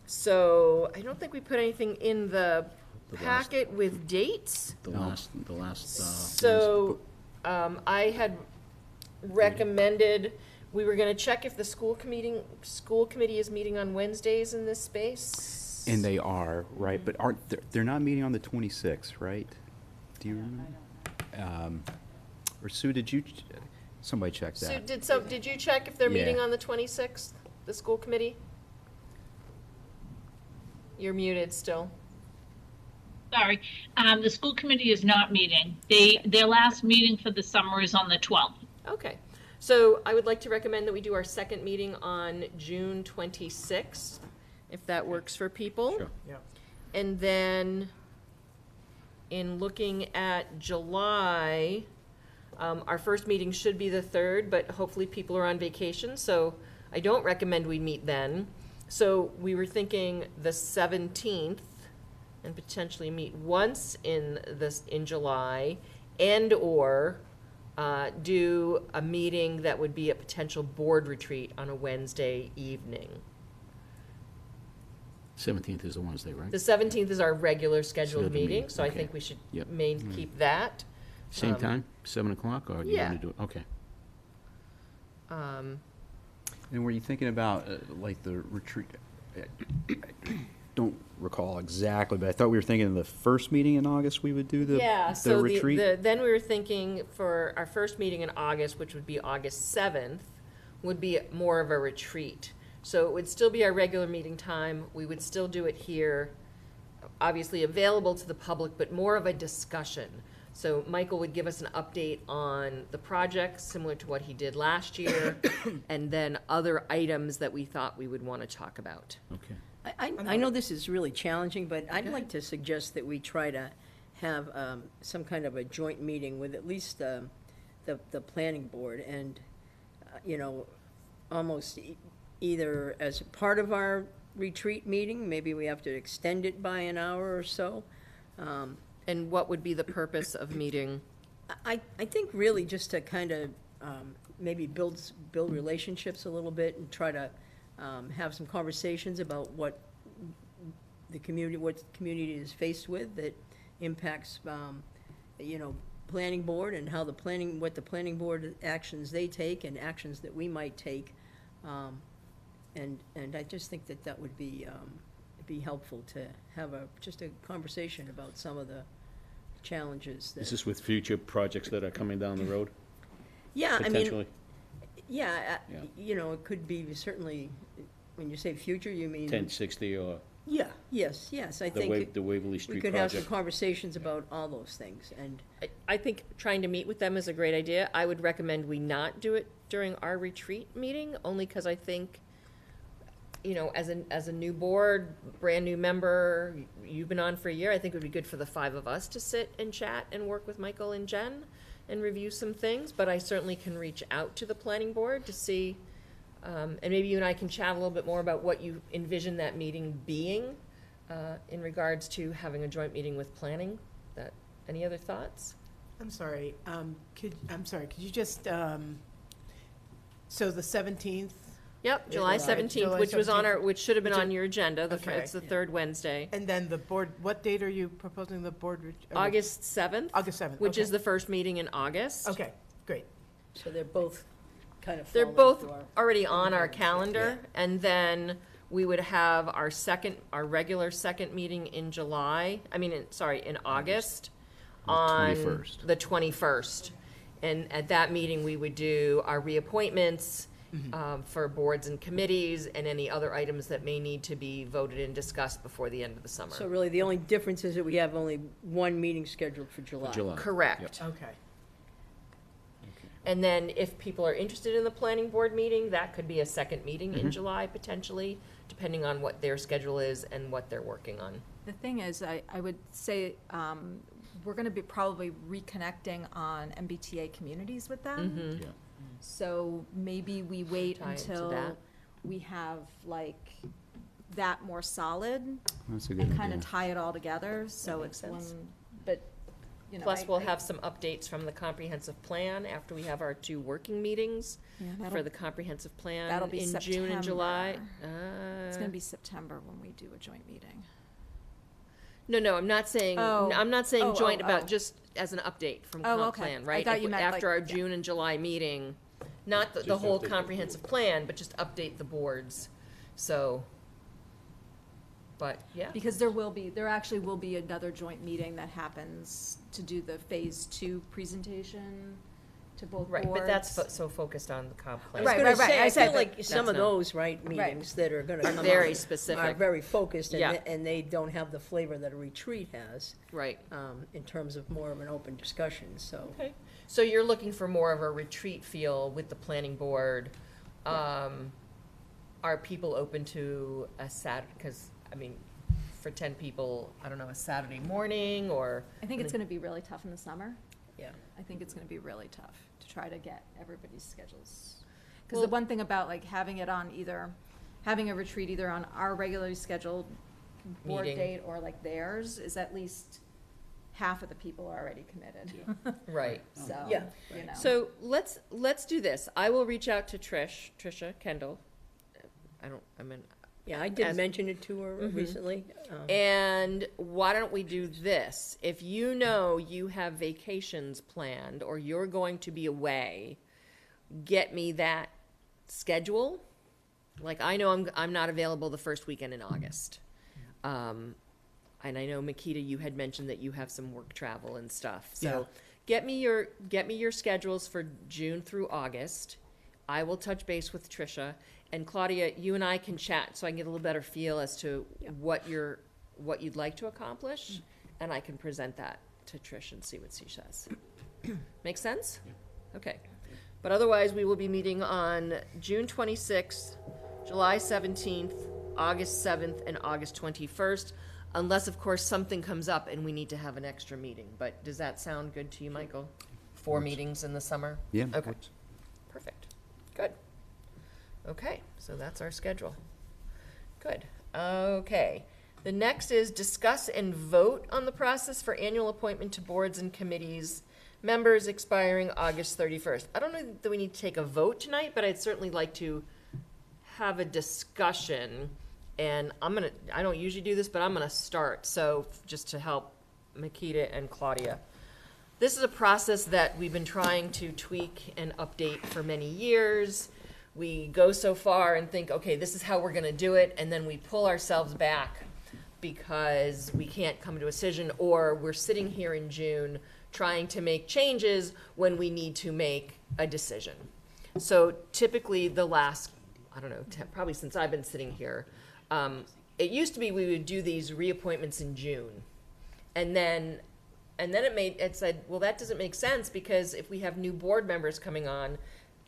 So I don't think we put anything in the packet with dates. The last. So, I had recommended, we were gonna check if the school committee is meeting on Wednesdays in this space. And they are, right, but they're not meeting on the 26th, right? Do you remember? Or Sue, somebody check that? So, did you check if they're meeting Yeah. on the 26th, the school committee? You're muted still. Sorry, the school committee is not meeting. Their last meeting for the summer is on the 12th. Okay, so I would like to recommend that we do our second meeting on June 26th, if that works for people. Sure. And then, in looking at July, our first meeting should be the 3rd, but hopefully people are on vacation, so I don't recommend we meet then. So we were thinking the 17th, and potentially meet once in July, and/or do a meeting that would be a potential board retreat on a Wednesday evening. 17th is the Wednesday, right? The 17th is our regular scheduled Scheduled meeting, meeting, so I okay. think we should Yep. keep that. Same time, 7 o'clock, or do you yeah. want to do it? Okay. And were you thinking about, like, the retreat? I don't recall exactly, but I thought we were thinking the first meeting in August we would do the So retreat? then we were thinking for our first meeting in August, which would be August 7th, would be more of a retreat. So it would still be our regular meeting time. We would still do it here, obviously available to the public, but more of a discussion. So Michael would give us an update on the project, similar to what he did last year, and then other items that we thought we would want to talk about. Okay. I know this is really challenging, but I'd like to suggest that we try to have some kind of a joint meeting with at least the planning board, and, you know, almost either as part of our retreat meeting, maybe we have to extend it by an hour or so. And what would be the purpose of meeting? I think really just to kind of maybe build relationships a little bit and try to have some conversations about what the community is faced with that impacts, you know, planning board, and how what the planning board actions they take and actions that we might take. And I just think that would be helpful to have just a conversation about some of the challenges that. Is this with future projects that are coming down the road? Yeah, I mean, Potentially? yeah, Yeah. you know, it could be certainly, when you say future, you mean. 1060 or Yeah, yes, I The think the Waverly we Street could have some project. conversations about all those things, and I think trying to meet with them is a great idea. I would recommend we not do it during our retreat meeting, only because I think, you know, as a new board, brand new member, you've been on for a year, I think it would be good for the 5 of us to sit and chat and work with Michael and Jen and review some things, but I certainly can reach out to the planning board to see, and maybe you and I can chat a little bit more about what you envision that meeting being, in regards to having a joint meeting with planning. Any other thoughts? I'm sorry, could you just, so the 17th? Yep, July July 17th, which was on 17th. which should have been Which on is- your agenda. Okay. It's the third Wednesday. And then the board, what date are you proposing the board? August 7th. August 7th, Which is okay. the first meeting in August. Okay, great. so they're both kind of They're fall both into our- already on our calendar, and then we would have our regular second meeting in in August, on 21st. the 21st. And at that meeting, we would do our reappointments, for boards and committees, and any other items that may need to be voted and discussed before the end of the summer. So really, the only difference is that we have only one meeting scheduled for July. July. Correct. Okay. And then if people are interested in the planning board meeting, that could be a second meeting in July potentially, depending on what their schedule is and what they're working on. The thing is, I would say, we're gonna be probably reconnecting on MBTA communities with them. Yeah. So maybe we wait Tie into until that. we have like that more solid That's a good and kind idea. of tie it all together, so makes it's one, sense. but, you know. Plus, we'll have some updates from the comprehensive plan after we have our 2 working meetings for the comprehensive plan that'll be in June and July. It's gonna be September when we do a joint meeting. No, I'm not saying, Oh. I'm not saying Oh, joint oh, about, oh. just as an update from Oh, comp okay. plan, I right? thought If you we- meant, like, After our yeah. June and July meeting, not the whole comprehensive plan, but just update the boards, so. But, yeah. Because there actually will be another joint meeting that happens to do the phase 2 presentation to both boards. Right, but that's so focused on the comp I plan. was Right, gonna right, right. say, I I said feel like that- some of that's not- those, right, meetings that are gonna Are come up very are specific. very focused, Yeah. and they don't have the flavor that a retreat has, Right. in terms of more of an open discussion, so. Okay, so you're looking for more of a retreat feel with the planning board. Are people open to a because, for 10 people, I don't know, a Saturday morning, or? I think it's gonna be really tough in the summer. Yeah. I think it's gonna be really tough to try to get everybody's schedules. Because Well- the one thing about like having it on having a retreat either on our regularly scheduled board Meeting. date or like theirs is at least half of the people are already committed. Right. So, Yeah. you know. So let's do this. I will reach out to Tricia Kendall. Yeah, I did As- mention it to her Mhm. recently. And why don't we do this? If you know you have vacations planned or you're going to be away, get me that schedule. Like, I know I'm not available the first weekend in August. And I know, Makita, you had mentioned that you have some work travel and stuff. So get me your schedules for June through August. I will touch base with Tricia. And Claudia, you and I can chat so I can get a little better feel as to what you'd like to accomplish, and I can present that to Trish and see what she says. Make sense? Okay. But otherwise, we will be meeting on June 26th, July 17th, August 7th, and August 21st, unless, of course, something comes up and we need to have an extra meeting. But does that sound good to you, Michael? 4 meetings in the summer? Yeah. Okay. Perfect. Good. Okay, so that's our schedule. Good. Okay. The next is discuss and vote on the process for annual appointment to boards and committees, members expiring August 31st. I don't know that we need to take a vote tonight, but I'd certainly like to have a discussion. And I don't usually do this, but I'm gonna start, so just to help Makita and Claudia. This is a process that we've been trying to tweak and update for many years. We go so far and think, okay, this is how we're gonna do it, and then we pull ourselves back because we can't come to a decision, or we're sitting here in June trying to make changes when we need to make a decision. So typically the last, I don't know, probably since I've been sitting here, it used to be we would do these reappointments in June. And then it said, well, that doesn't make sense, because if we have new board members coming on,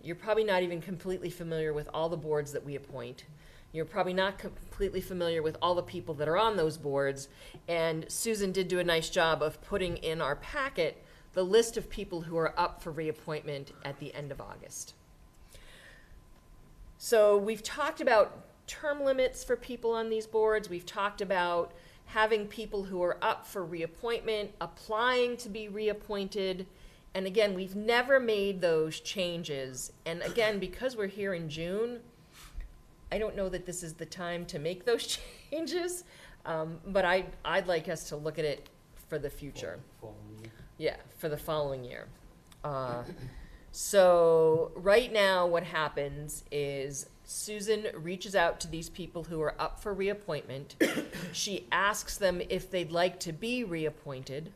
you're probably not even completely familiar with all the boards that we appoint. You're probably not completely familiar with all the people that are on those boards. And Susan did do a nice job of putting in our packet the list of people who are up for reappointment at the end of August. So we've talked about term limits for people on these boards. We've talked about having people who are up for reappointment, applying to be reappointed. And again, we've never made those changes. And again, because we're here in June, I don't know that this is the time to make those changes, but I'd like us to look at it for the future. Yeah, for the following year. So right now what happens is Susan reaches out to these people who are up for reappointment. She asks them if they'd like to be reappointed.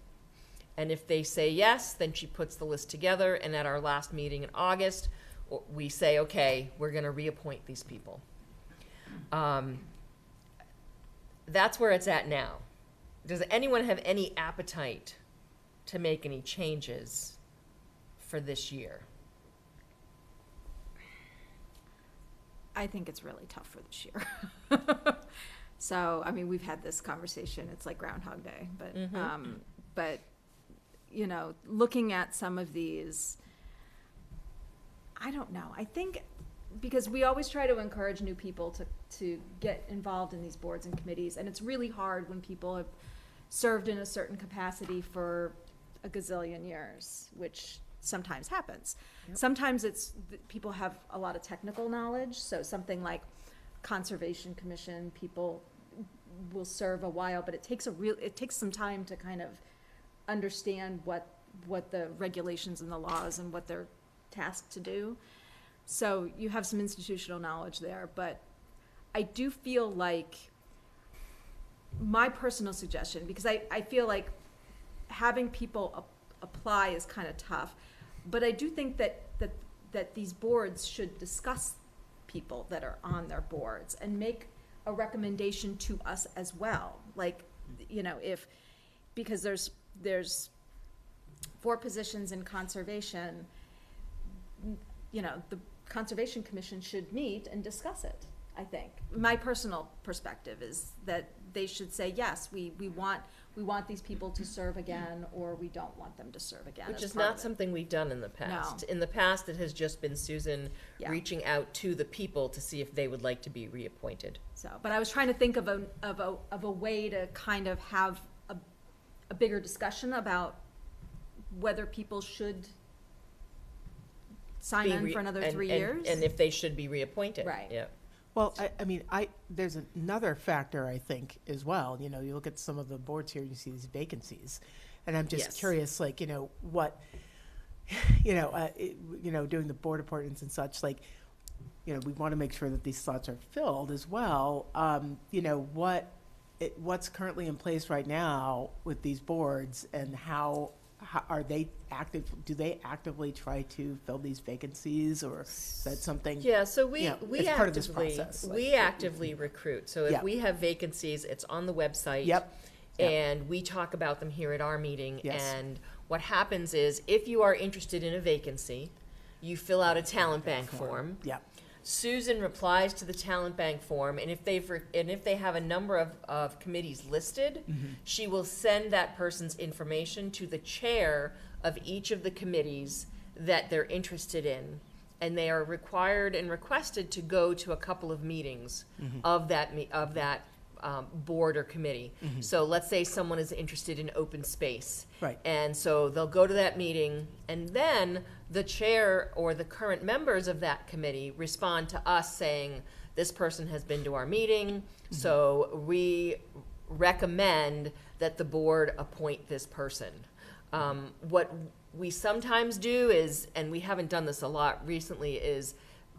And if they say yes, then she puts the list together. And at our last meeting in August, we say, okay, we're going to reappoint these people. That's where it's at now. Does anyone have any appetite to make any changes for this year? I think it's really tough for this year. So, I mean, we've had this conversation. It's like Groundhog Day, but you know, looking at some of these, I don't know. I think because we always try to encourage new people to get involved in these boards and committees, and it's really hard when people have served in a certain capacity for a gazillion years, which sometimes happens. Yep. Sometimes people have a lot of technical knowledge, so something like Conservation Commission, people will serve a while, but it takes some time to kind of understand what the regulations and the laws and what they're tasked to do. So you have some institutional knowledge there, but I do feel like my personal suggestion, because I feel like having people apply is kind of tough, but I do think that these boards should discuss people that are on their boards and make a recommendation to us as well. Like, you know, because there's 4 positions in conservation, you know, the Conservation Commission should meet and discuss it, I think. My personal perspective is that they should say, yes, we want these people to serve again, or we don't want them to serve again. Which is not something we've done in the past. No. In the past, it has just been Susan reaching out to the people to see if they would like to be reappointed. So, but I was trying to think of a way to kind of have a bigger discussion about whether people should sign on for another 3 years. And if they should be reappointed. Right. Yeah. Well, I mean, there's another factor, I think, as well. You know, you look at some of the boards here, you see these vacancies. And I'm just curious, like, you know, what, doing the board appointments and such, like, you know, we want to make sure that these slots are filled as well. You know, what's currently in place right now with these boards, and how are they active? Do they actively try to fill these vacancies, or is that something? Yeah, so we part of this process. We actively recruit. So if we have vacancies, it's on the website. Yep. And we talk about them here at our meeting. Yes. And what happens is, if you are interested in a vacancy, you fill out a talent bank form. Yep. Susan replies to the talent bank form, and if they have a number of committees listed, she will send that person's information to the chair of each of the committees that they're interested in, and they are required and requested to go to a couple of meetings of that board or committee. So let's say someone is interested in open space. Right. And so they'll go to that meeting, and then the chair or the current members of that committee respond to us saying, this person has been to our meeting, so we recommend that the board appoint this person. What we sometimes do is, and we haven't done this a lot recently, is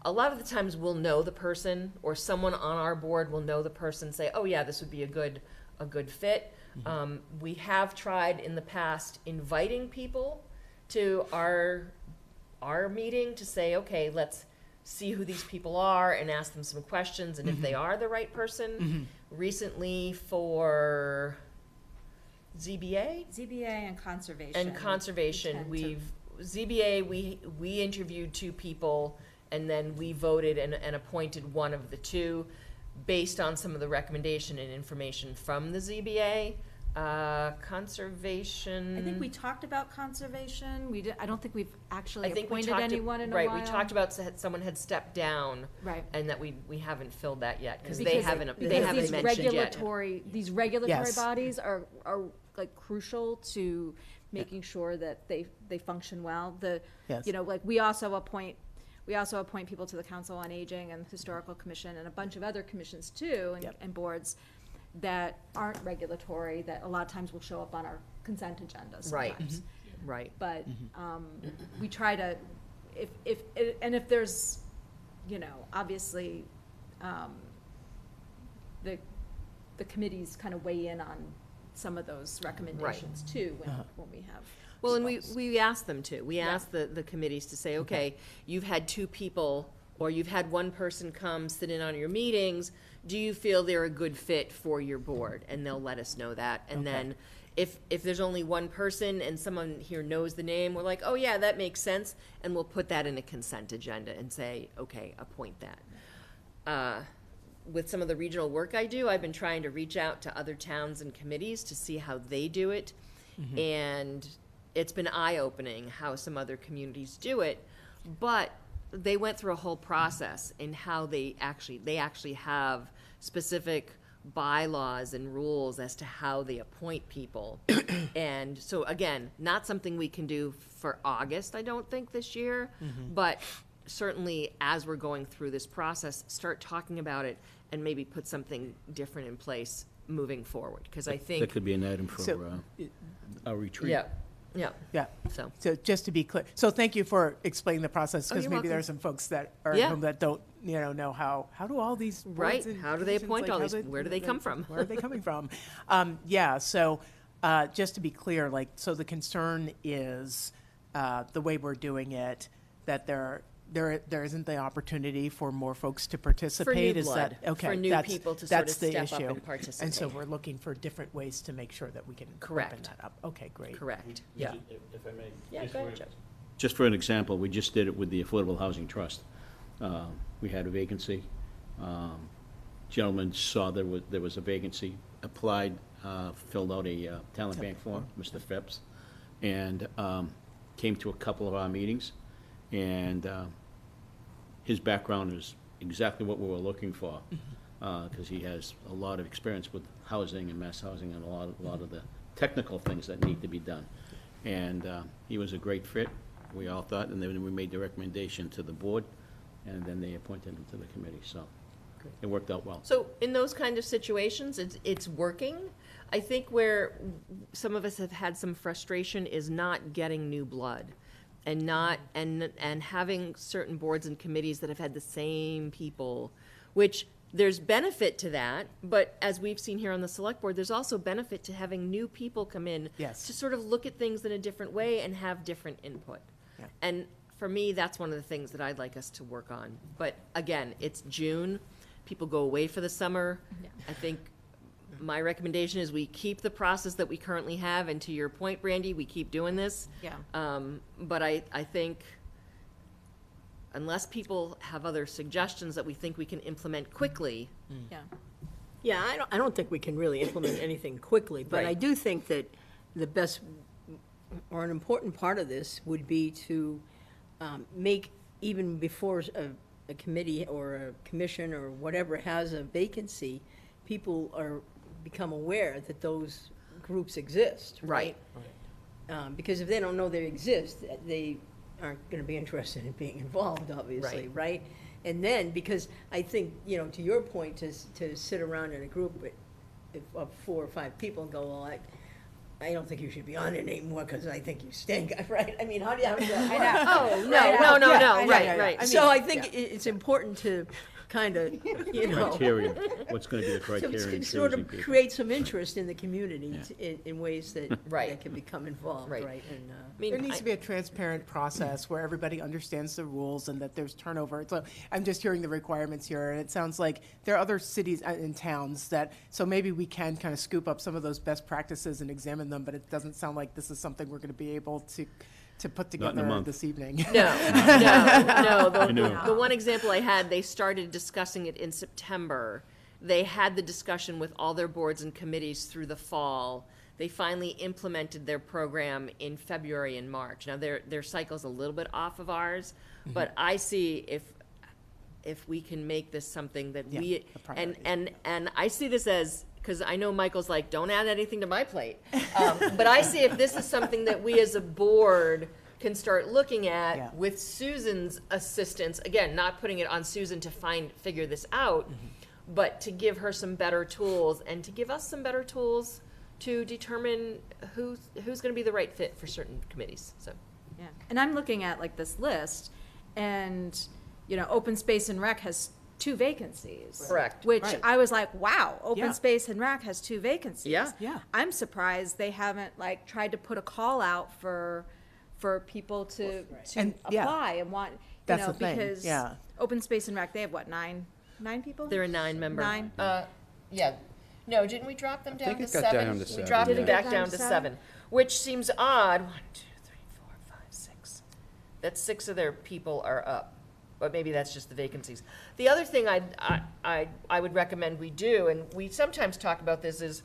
a lot of the times we'll know the person, or someone on our board will know the person, say, oh yeah, this would be a good fit. We have tried in the past inviting people to our meeting to say, okay, let's see who these people are and ask them some questions, and if they are the right person. Recently for ZBA ZBA and conservation. and conservation, we interviewed 2 people, and then we voted and appointed one of the 2 based on some of the recommendation and information from the ZBA. Conservation. I think we talked about conservation. I don't think we've actually I think we appointed talked anyone in a right. while. We talked about someone had stepped down, Right. and that we haven't filled that yet because they Because haven't these mentioned yet. These regulatory Yes. bodies are like crucial to making sure that they function well. Yes. You know, like we also appoint people to the Council on Aging and Historical Commission and a bunch of other commissions too, and boards that aren't regulatory, that a lot of times will show up on our consent agenda Right. sometimes. Right. But we try to, if there's, you know, obviously, the committees kind of weigh in on some of those recommendations too, when we have. Well, and we asked them to. We asked the committees to say, okay, you've had 2 people, or you've had one person come sit in on your meetings. Do you feel they're a good fit for your board? And they'll let us know that. And then if there's only one person and someone here knows the name, we're like, oh yeah, that makes sense. And we'll put that in a consent agenda and say, okay, appoint that. With some of the regional work I do, I've been trying to reach out to other towns and committees to see how they do it. And it's been eye-opening how some other communities do it. But they went through a whole process in how they actually have specific bylaws and rules as to how they appoint people. And so again, not something we can do for August, I don't think, this year, but certainly as we're going through this process, start talking about it and maybe put something different in place moving forward, because I think. That could be an item for So- our retreat. Yeah. Yeah. So. So just to be clear, so thank you for explaining the process, because you're maybe there welcome. are some folks that are Yeah. at home that don't, know how do all these boards Right. and How do they commissions, appoint like, all how these? Where do they come from? Where are they coming from? Yeah, so just to be clear, so the concern is the way we're doing it, that there isn't the opportunity for more folks to participate? new Is blood, that, okay, for new that's- people to sort that's of the step up issue. and participate. And so we're looking for different ways to make sure that we can open Correct. that up. Okay, great. Correct. Yeah. If I may. Yeah, go ahead, Joe. Just for an example, we just did it with the Affordable Housing Trust. We had a vacancy. Gentleman saw there was a vacancy, applied, filled out a talent bank form, Mr. Phipps, and came to a couple of our meetings. And his background is exactly what we were looking for, because he has a lot of experience with housing and mass housing and a lot of the technical things that need to be done. And he was a great fit, we all thought, and then we made the recommendation to the board, and then they appointed him to the committee, so it worked out well. So in those kind of situations, it's working. I think where some of us have had some frustration is not getting new blood, and not and having certain boards and committees that have had the same people, which there's benefit to that, but as we've seen here on the select board, there's also benefit to having new people come in Yes. to sort of look at things in a different way and have different input. Yeah. And for me, that's one of the things that I'd like us to work on. But again, it's June, people go away for the summer. I think my recommendation is we keep the process that we currently have, and to your point, Brandy, we keep doing this. Yeah. But I think unless people have other suggestions that we think we can implement quickly, Yeah. Yeah, I don't think we can really implement anything quickly, but I Right. do think that the best, or an important part of this would be to make, even before a committee or a commission or whatever has a vacancy, people become aware that those groups exist, right? Because if they don't know they exist, they aren't going to be interested in being involved, obviously, right? And then, because I think, to your point, to sit around in a group of 4 or 5 people and go, well, I don't think you should be on it anymore because I think you stink, right? I mean, how does that work? Oh, no, Right. right. So I think it's important kind of, you know. Criteria, what's going to be the to criteria in sort choosing of people. create some interest in the community Yeah. in ways that, Right. that can become involved, Right. right? And, I mean, There needs to be a transparent process where everybody understands the rules and that there's turnover. So I'm just hearing the requirements here, and it sounds like there are other cities and towns that, so maybe we can kind of scoop up some of those best practices and examine them, but it doesn't sound like this is something we're going to be able to put Not in a together month. this evening. No. I know. The one example I had, they started discussing it in September. They had the discussion with all their boards and committees through the fall. They finally implemented their program in February and March. Now, their cycle's a little bit off of ours, but I see if we can make this something that Yeah, we, a priority. and I see this as, because I know Michael's like, don't add anything to my plate. But I see if this is something that we as a board can start looking at Yeah. with Susan's assistance, again, not putting it on Susan to figure this out, but to give her some better tools and to give us some better tools to determine who's going to be the right fit for certain committees, so. Yeah, and I'm looking at like this list, and, you know, Open Space and Rec has 2 vacancies. Correct. Which Right. I was like, wow, Yeah. Open Space and Rec has 2 vacancies. Yeah. Yeah. I'm surprised they haven't like tried to put a call out for people to And, yeah. apply and want, you That's know, the thing, because yeah. Open Space and Rec, they have what, nine people? They're a 9-member. 9? Yeah. No, didn't we drop them down think to it got 7? down to We 7, dropped yeah. them Did it back get down down to to 7, which seems odd. 1, 2, 3, 4, 5, 6. That 6 of their people are up. But maybe that's just the vacancies. The other thing I would recommend we do, and we sometimes talk about this, is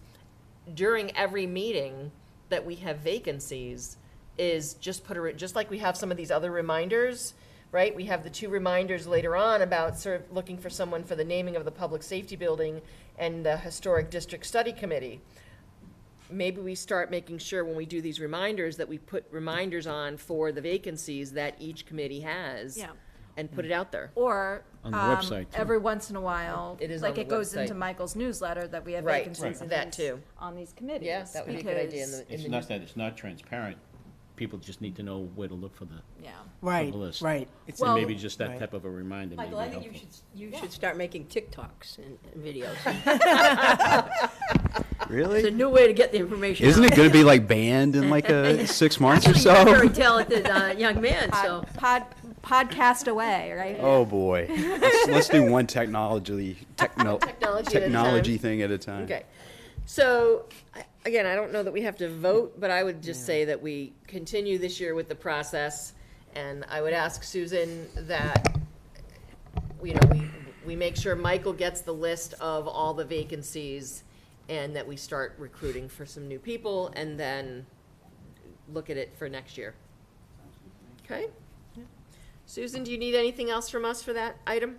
during every meeting that we have vacancies, is just just like we have some of these other reminders, right? We have the 2 reminders later on about sort of looking for someone for the naming of the public safety building and the historic district study committee. Maybe we start making sure when we do these reminders that we put reminders on for the vacancies that each committee has. Yeah. And put it out there. Or, On the website, too. every once in a while, It is like on it the goes website. into Michael's newsletter that we have Right, vacancies in that these- too. on these committees. Yeah, that would be a good idea in because- the It's not that it's not transparent. People just need to know where to look for the Yeah. Right, list. right. It's And Well- maybe just that Right. type of a reminder may be Michael, I think helpful. you should start making TikToks and videos. Really? It's a new way to get the information Isn't out. it going to be like banned in like 6 months or Actually, you're a very so? talented young man, so. Podcast away, right? Oh, boy. Let's do one technology Technology thing at a time. Okay. So, again, I don't know that we have to vote, but I would just say that we continue this year with the process. And I would ask Susan that, you know, we make sure Michael gets the list of all the vacancies and that we start recruiting for some new people and then look at it for next year. Okay? Susan, do you need anything else from us for that item?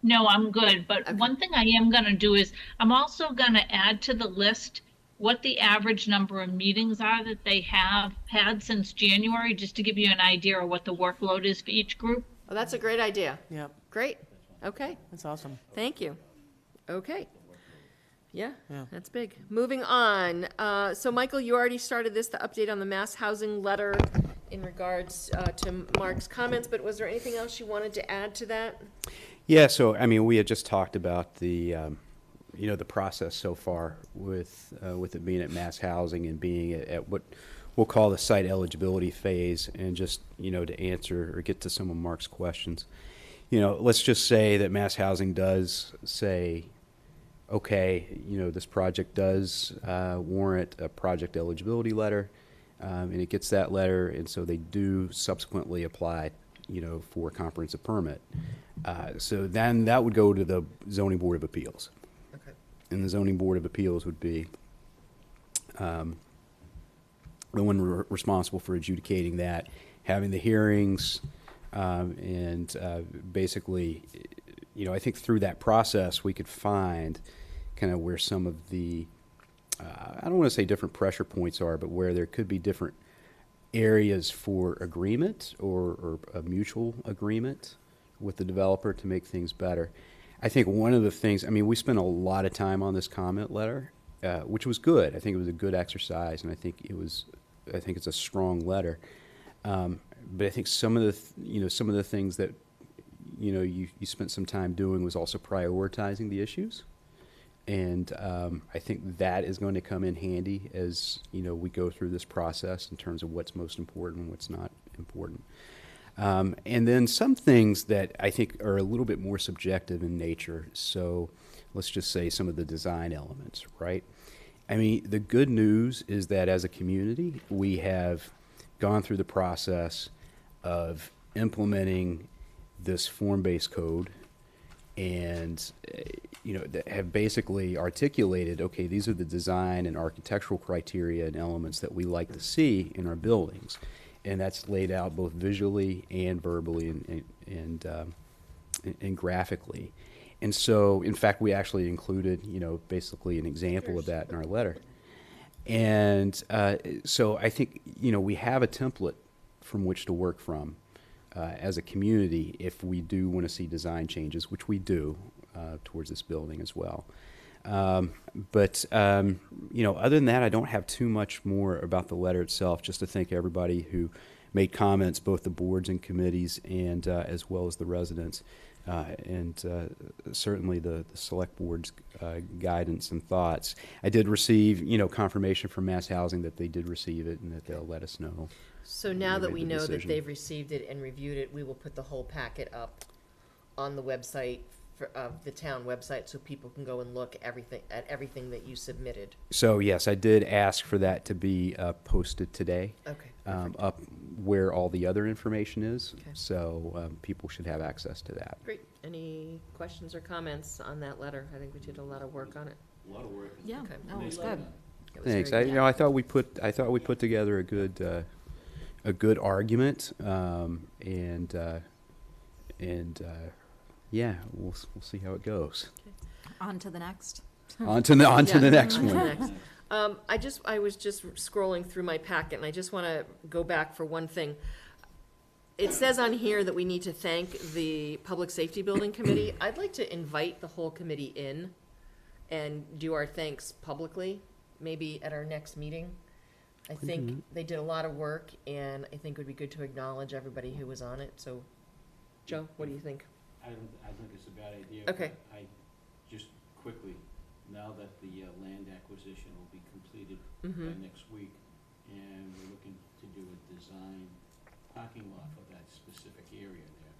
No, I'm good, but Okay. one thing I am gonna do is, I'm also gonna add to the list what the average number of meetings are that they have had since January, just to give you an idea of what the workload is for each group. Oh, that's a great idea. Yep, Great. Okay. that's awesome. Thank you. Okay. Yeah, Yeah. that's big. Moving on. So Michael, you already started this, the update on the mass housing letter in regards to Mark's comments, but was there anything else you wanted to add to that? Yeah, so, I mean, we had just talked about the, the process so far with it being at mass housing and being at what we'll call the site eligibility phase, and just, to answer or get to some of Mark's questions. Let's just say that mass housing does say, okay, this project does warrant a project eligibility letter, and it gets that letter, and so they do subsequently apply, for a comprehensive permit. So then that would go to the Zoning Board of Appeals. Okay. And the Zoning Board of Appeals would be the one responsible for adjudicating that, having the hearings, and basically, I think through that process we could find kind of where some of the, I don't want to say different pressure points are, but where there could be different areas for agreement or a mutual agreement with the developer to make things better. I think one of the things, we spent a lot of time on this comment letter, which was good. I think it was a good exercise, and I think it's a strong letter. But I think some of the, some of the things that, you spent some time doing was also prioritizing the issues. And I think that is going to come in handy as, we go through this process in terms of what's most important and what's not important. And then some things that I think are a little bit more subjective in nature. So let's just say some of the design elements, right? I mean, the good news is that as a community, we have gone through the process of implementing this form-based code and, that have basically articulated, okay, these are the design and architectural criteria and elements that we like to see in our buildings. And that's laid out both visually and verbally and graphically. And so, in fact, we actually included, basically an example of that in our letter. And so I think, we have a template from which to work from as a community if we do want to see design changes, which we do towards this building as well. But other than that, I don't have too much more about the letter itself, just to thank everybody who made comments, both the boards and committees and as well as the residents. And certainly the select board's guidance and thoughts. I did receive, confirmation from Mass Housing that they did receive it and that they'll let us know. So now that we made the know that decision. they've received it and reviewed it, we will put the whole packet up on the website of the town website so people can go and look at everything that you submitted. So yes, I did ask for that to be posted today. Okay. Up where all the other information is. Okay. So people should have access to that. Great. Any questions or comments on that letter? I think we did a lot of work on it. A lot of work. Yeah, Okay. no, it was good. It was Thanks. very good. I thought we put together a good argument, and yeah, we'll see how it goes. On to the next. On to the next on to the one. next. I was just scrolling through my packet, and I just want to go back for one thing. It says on here that we need to thank the Public Safety Building Committee. I'd like to invite the whole committee in and do our thanks publicly, maybe at our next meeting. I think they did a lot of work, and I think it would be good to acknowledge everybody who was on it. So, Joe, what do you think? I think it's a bad idea. Okay. but I just quickly, now that the land acquisition will be completed by next week, and we're looking to do a design parking lot for that specific area there.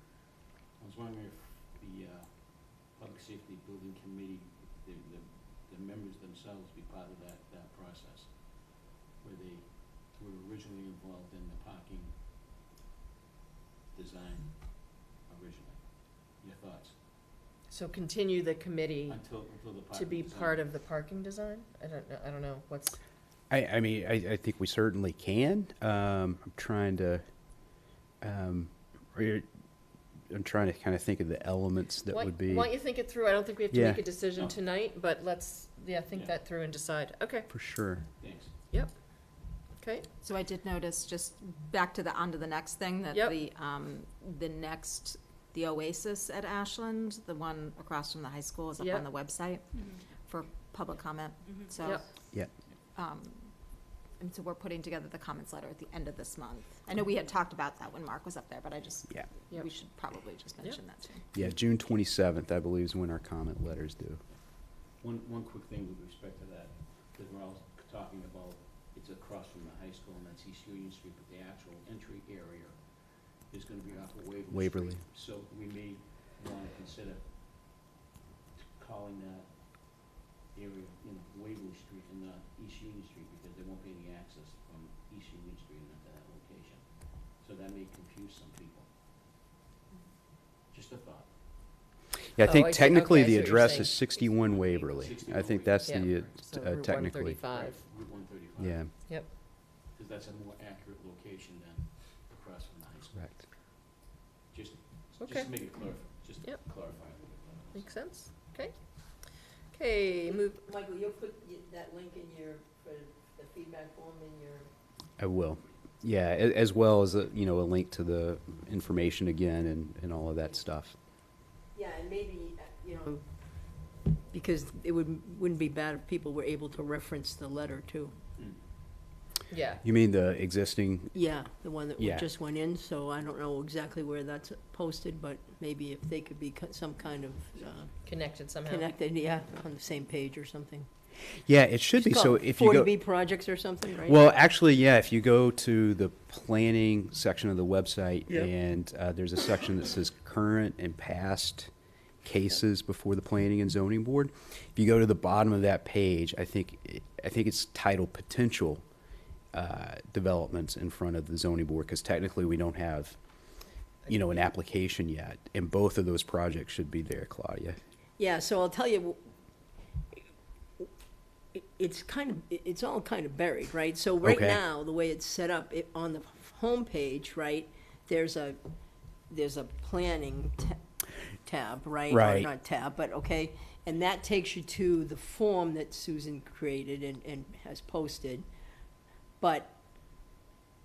I was wondering if the Public Safety Building Committee, the members themselves be part of that process, where they were originally involved in the parking design originally. Your thoughts? So continue the committee Until the parking to be design. part of the parking design? I don't know. What's, I mean, I think we certainly can. I'm trying to kind of think of the elements that would be. Why don't you think it through? I don't think we have to Yeah. make a decision No. tonight, but let's, think that through and decide. Okay, For sure. Thanks. yep. Okay, So I did notice, just back to onto the next thing, that Yep. the Oasis at Ashland, the one across from the high school, is up Yep. on the website for public comment. So, Yep. Yeah. and so we're putting together the comments letter at the end of this month. I know we had talked about that when Mark was up there, but Yeah. Yep. we should probably just mention that too. Yeah. June 27th, I believe, is when our comment letters due. One quick thing with respect to that, because we're all talking about, it's across from the high school, and that's East Union Street, but the actual entry area is gonna be off of Waverly Street. So we may wanna consider calling that area, Waverly Street and not East Union Street, because there won't be any access from East Union Street into that location. So that may confuse some people. Just a thought. Yeah, I Oh, think I see. technically Okay, I the see what you're address saying. is 61 Waverly. I think that's Yeah. the, So Route technically. 135. Route 135. Yeah, Yep. Because that's a more accurate location than across from the high school. correct. Just Okay. to make it clarify, just Yep. clarify. Makes sense. Okay. Okay, move, Michael, you'll put that link in for the feedback form in your. I will. Yeah, as well as a link to the information again and all of that stuff. Yeah, and maybe, because it wouldn't be bad if people were able to reference the letter too. Yeah. You mean the existing? Yeah, the one that Yeah. just went in, so I don't know exactly where that's posted, but maybe if they could be some kind of Connected somehow. connected, yeah, on the same page or something. Yeah, it should be. It's So called if you go, 40B projects or something, right? well, actually, yeah, if you go to the planning section of the website, Yep. and there's a section that says current and past cases before the planning and zoning board. If you go to the bottom of that page, I think it's titled potential developments in front of the zoning board, because technically we don't have, an application yet, and both of those projects should be there, Claudia. Yeah, so I'll tell you, it's all kind of buried, right? So right Okay. now, the way it's set up, on the homepage, right, there's a planning tab, right? Or Right. not tab, but okay, and that takes you to the form that Susan created and has posted. But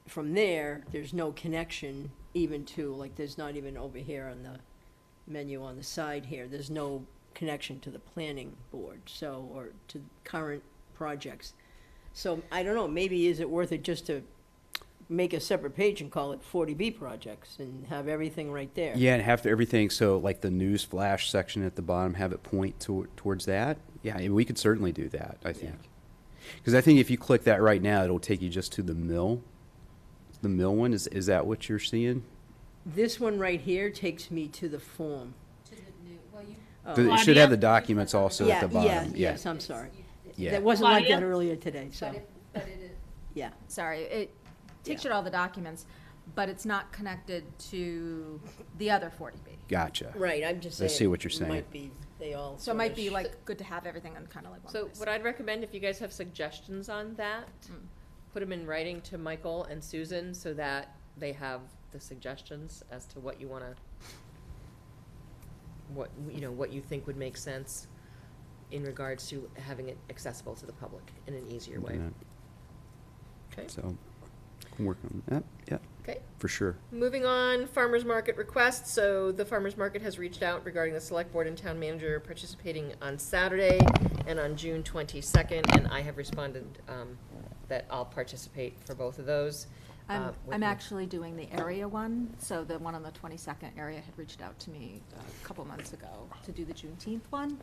from there, there's no connection even to, like, there's not even over here on the menu on the side here, there's no connection to the planning board, so, or to current projects. So, I don't know, maybe is it worth it just to make a separate page and call it 40B projects and have everything right there? Yeah, and have everything, so like the news flash section at the bottom, have it point towards that. Yeah, we could certainly do that, I think. Because I think if you click that right now, it'll take you just to the mill. The mill one, is that what you're seeing? This one right here takes me to the form. It should have the documents also at the bottom. Yes, I'm sorry. Yeah. That wasn't like that Claudia? earlier today, so, yeah. Sorry, it takes you to all the documents, but it's not connected to the other 40B. Gotcha. Right, I'm just I saying. see what you're it saying. Might be, they all. So it might be like good to have everything on kind of like one So place. what I'd recommend, if you guys have suggestions on that, put them in writing to Michael and Susan so that they have the suggestions as to what you want to, what you think would make sense in regards to having it accessible to the public in an easier way. Okay. So, I'm working on that, yeah, Okay. for sure. Moving on, farmer's market requests. So the farmer's market has reached out regarding the select board and town manager participating on Saturday and on June 22nd, and I have responded that I'll participate for both of those. with I'm you. actually doing the area one, so the one on the 22nd area had reached out to me a couple months ago to do the Juneteenth one.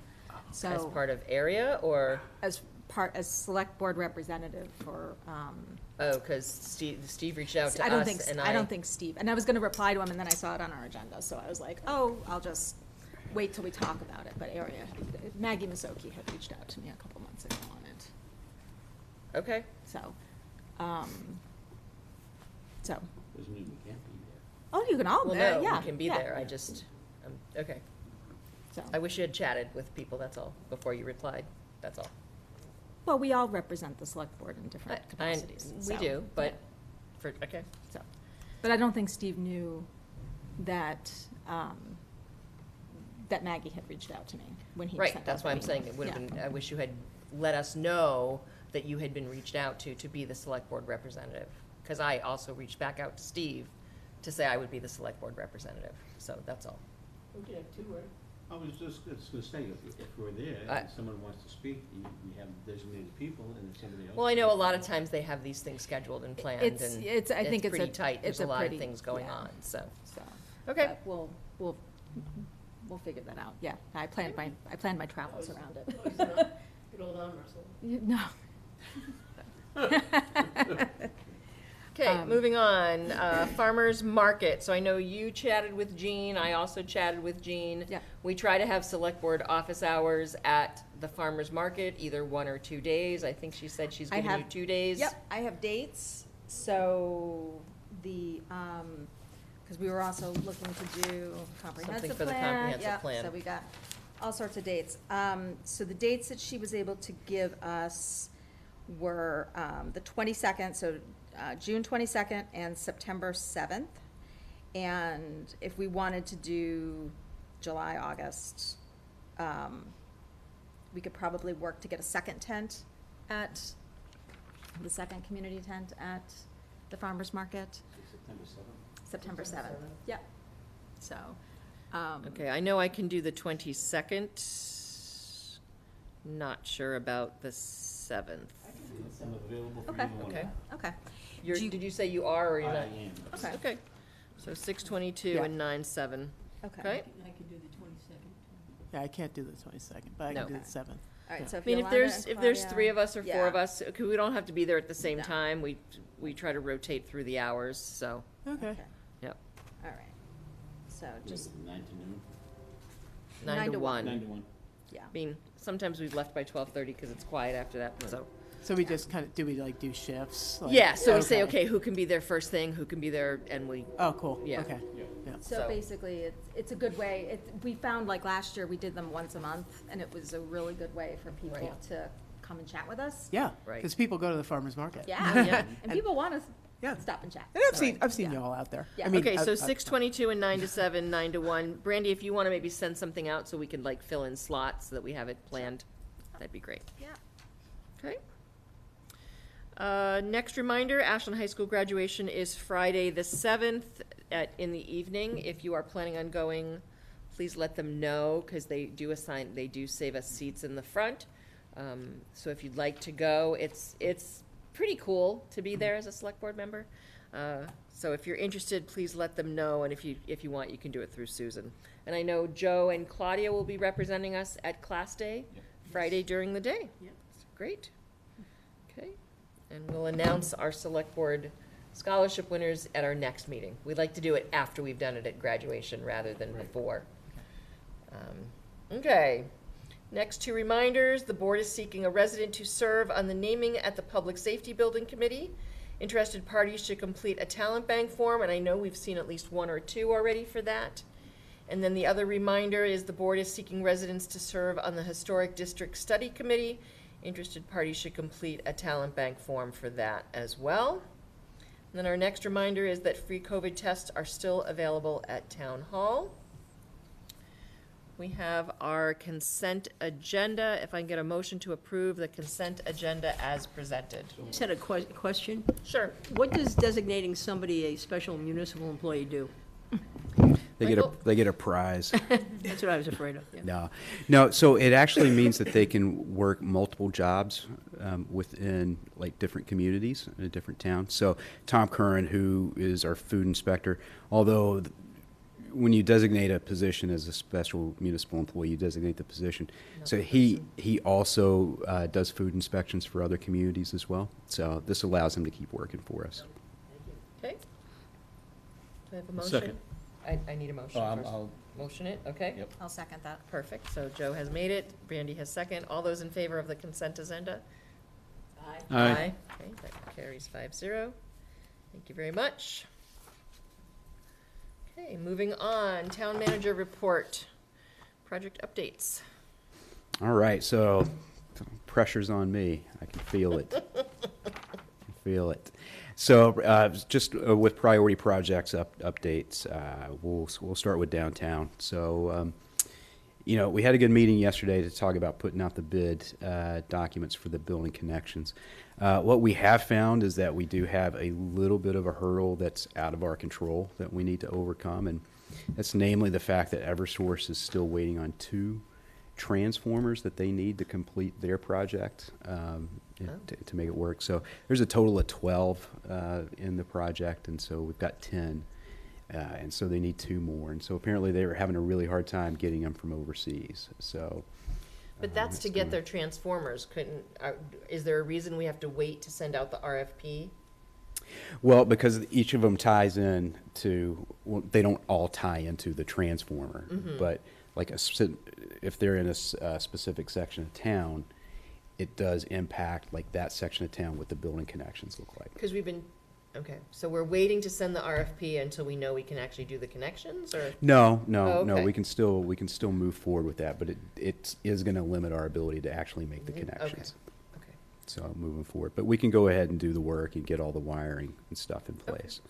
So As part of area, or, as select board representative for, oh, because Steve reached out to I don't us, think, and I don't think Steve, and I was gonna reply to him, and then I saw it on our agenda, so I was like, oh, I'll just wait till we talk about it, but area, Maggie Masoki had reached out to me a couple months ago on it, Okay, so. Doesn't mean we can't be there. Oh, you can all, well, yeah, no, yeah. we can be there, I just, okay. So, I wish you had chatted with people, that's all, before you replied, that's all. well, we all represent the select board in different I- capacities. We so, do, but, okay. So, but I don't think Steve knew that, that Maggie had reached out to me when he Right, sent that's out why the I'm saying it email. would have Yeah. been, I wish you had let us know that you had been reached out to be the select board representative. Because I also reached back out to Steve to say I would be the select board representative, so that's all. We could have two, right? I was just gonna say, if we're there and someone wants to speak, we have designated people and then somebody else. Well, I know a lot of times they have these things scheduled and planned, and I think it's pretty tight, it's there's a lot of pretty- things going yeah. on, so. So, Okay. but we'll figure that out, yeah. I planned my travels around it. Good old arm wrestle. No. Okay, moving on, farmer's market. So I know you chatted with Jean, I also chatted with Jean. Yeah. We try to have select board office hours at the farmer's market, either 1 or 2 days. I think she said she's giving you 2 days. Yep, I have dates, so the, because we were also looking to do comprehensive for the plan. comprehensive plan. Yeah, so we got all sorts of dates. So the dates that she was able to give us were the 22nd, so June 22nd and September 7th. And if we wanted to do July, August, we could probably work to get a second tent at, the second community tent at the farmer's market. September 7th. Yep. So, Okay, I know I can do the 22nd. Not sure about the 7th. I'm available for Okay. either one. Okay. Okay. You're, Do you- did you say you are or you're I not? am. Okay. Okay. So 6:22 Yeah. and 9/7. Okay. Okay? I could do the 22nd. Yeah, I can't do the 22nd, but I No. can do the 7th. All right, so I if mean, Yolanda and if there's Claudia- 3 of us or 4 Yeah. of us, 'cause we don't have to be there at the same No. time. We try to rotate through the hours, so, Okay. Okay. yep. All right. So just, 9 to noon? 9 to 1. 9 to 1. yeah. I mean, sometimes we've left by 12:30 because it's quiet after that, so. So we just kind of, do we like do shifts? Like- Yeah, so we say, okay, who can be there first thing, who can be there, and we, Oh, cool. Yeah. Okay. So So- basically, it's a good way, we found like last year, we did them once a month, and it was a really good way for people Right. to come and chat with us. Yeah. Right. Because people go to the farmer's market. Yeah, Yeah. and people want to Yeah. stop and chat. And I've seen Yeah. you all out there. Yeah. I mean, okay, so I- 6:22 and 9 to 7, 9 to 1. Brandy, if you want to maybe send something out so we can like fill in slots so that we have it planned, that'd be great. Yeah. Okay. Next reminder, Ashland High School graduation is Friday the 7th in the evening. If you are planning on going, please let them know, because they do save us seats in the front. So if you'd like to go, it's pretty cool to be there as a select board member. So if you're interested, please let them know, and if you want, you can do it through Susan. And I know Joe and Claudia will be representing us at Class Day, Friday during the day. Yep. Great. Okay. And we'll announce our select board scholarship winners at our next meeting. We'd like to do it after we've done it at graduation rather than before. Okay. Next 2 reminders, the board is seeking a resident to serve on the Naming at the Public Safety Building Committee. Interested parties should complete a talent bank form, and I know we've seen at least 1 or 2 already for that. And then the other reminder is the board is seeking residents to serve on the Historic District Study Committee. Interested parties should complete a talent bank form for that as well. And then our next reminder is that free COVID tests are still available at Town Hall. We have our consent agenda. If I can get a motion to approve the consent agenda as presented. Just had a question. Sure. What does designating somebody a special municipal employee do? Michael? They get a prize. That's what I was afraid of, yeah. No. So it actually means that they can work multiple jobs within like different communities in a different town. So Tom Curran, who is our food inspector, although when you designate a position as a special municipal employee, you designate the position. So he also does food inspections for other communities as well. So this allows him to keep working for us. Okay. Do I have a motion? Second. I need a motion Oh, first. I'll, Motion it, okay? Yep. I'll second that. Perfect. So Joe has made it, Brandy has second. All those in favor of the consent agenda? Aye. Okay, that carries 5-0. Thank you very much. Okay, moving on, town manager report, project updates. All right, so pressure's on me. I can feel it. Feel it. So just with priority projects updates, we'll start with downtown. So we had a good meeting yesterday to talk about putting out the bid documents for the building connections. What we have found is that we do have a little bit of a hurdle that's out of our control that we need to overcome, and that's namely the fact that Eversource is still waiting on 2 transformers that they need to complete their project to make it work. So there's a total of 12 in the project, and so we've got 10. And so they need 2 more. And so apparently they were having a really hard time getting them from overseas. So, But that's to get their transformers, is there a reason we have to wait to send out the RFP? well, because each of them ties in to, well, they don't all tie into the transformer, but like if they're in a specific section of town, it does impact like that section of town what the building connections look like. Because okay, so we're waiting to send the RFP until we know we can actually do the connections, or? No, Oh, okay. we can still move forward with that, but it is going to limit our ability to actually make the connections. Okay. So moving forward, but we can go ahead and do the work and get all the wiring and stuff in place.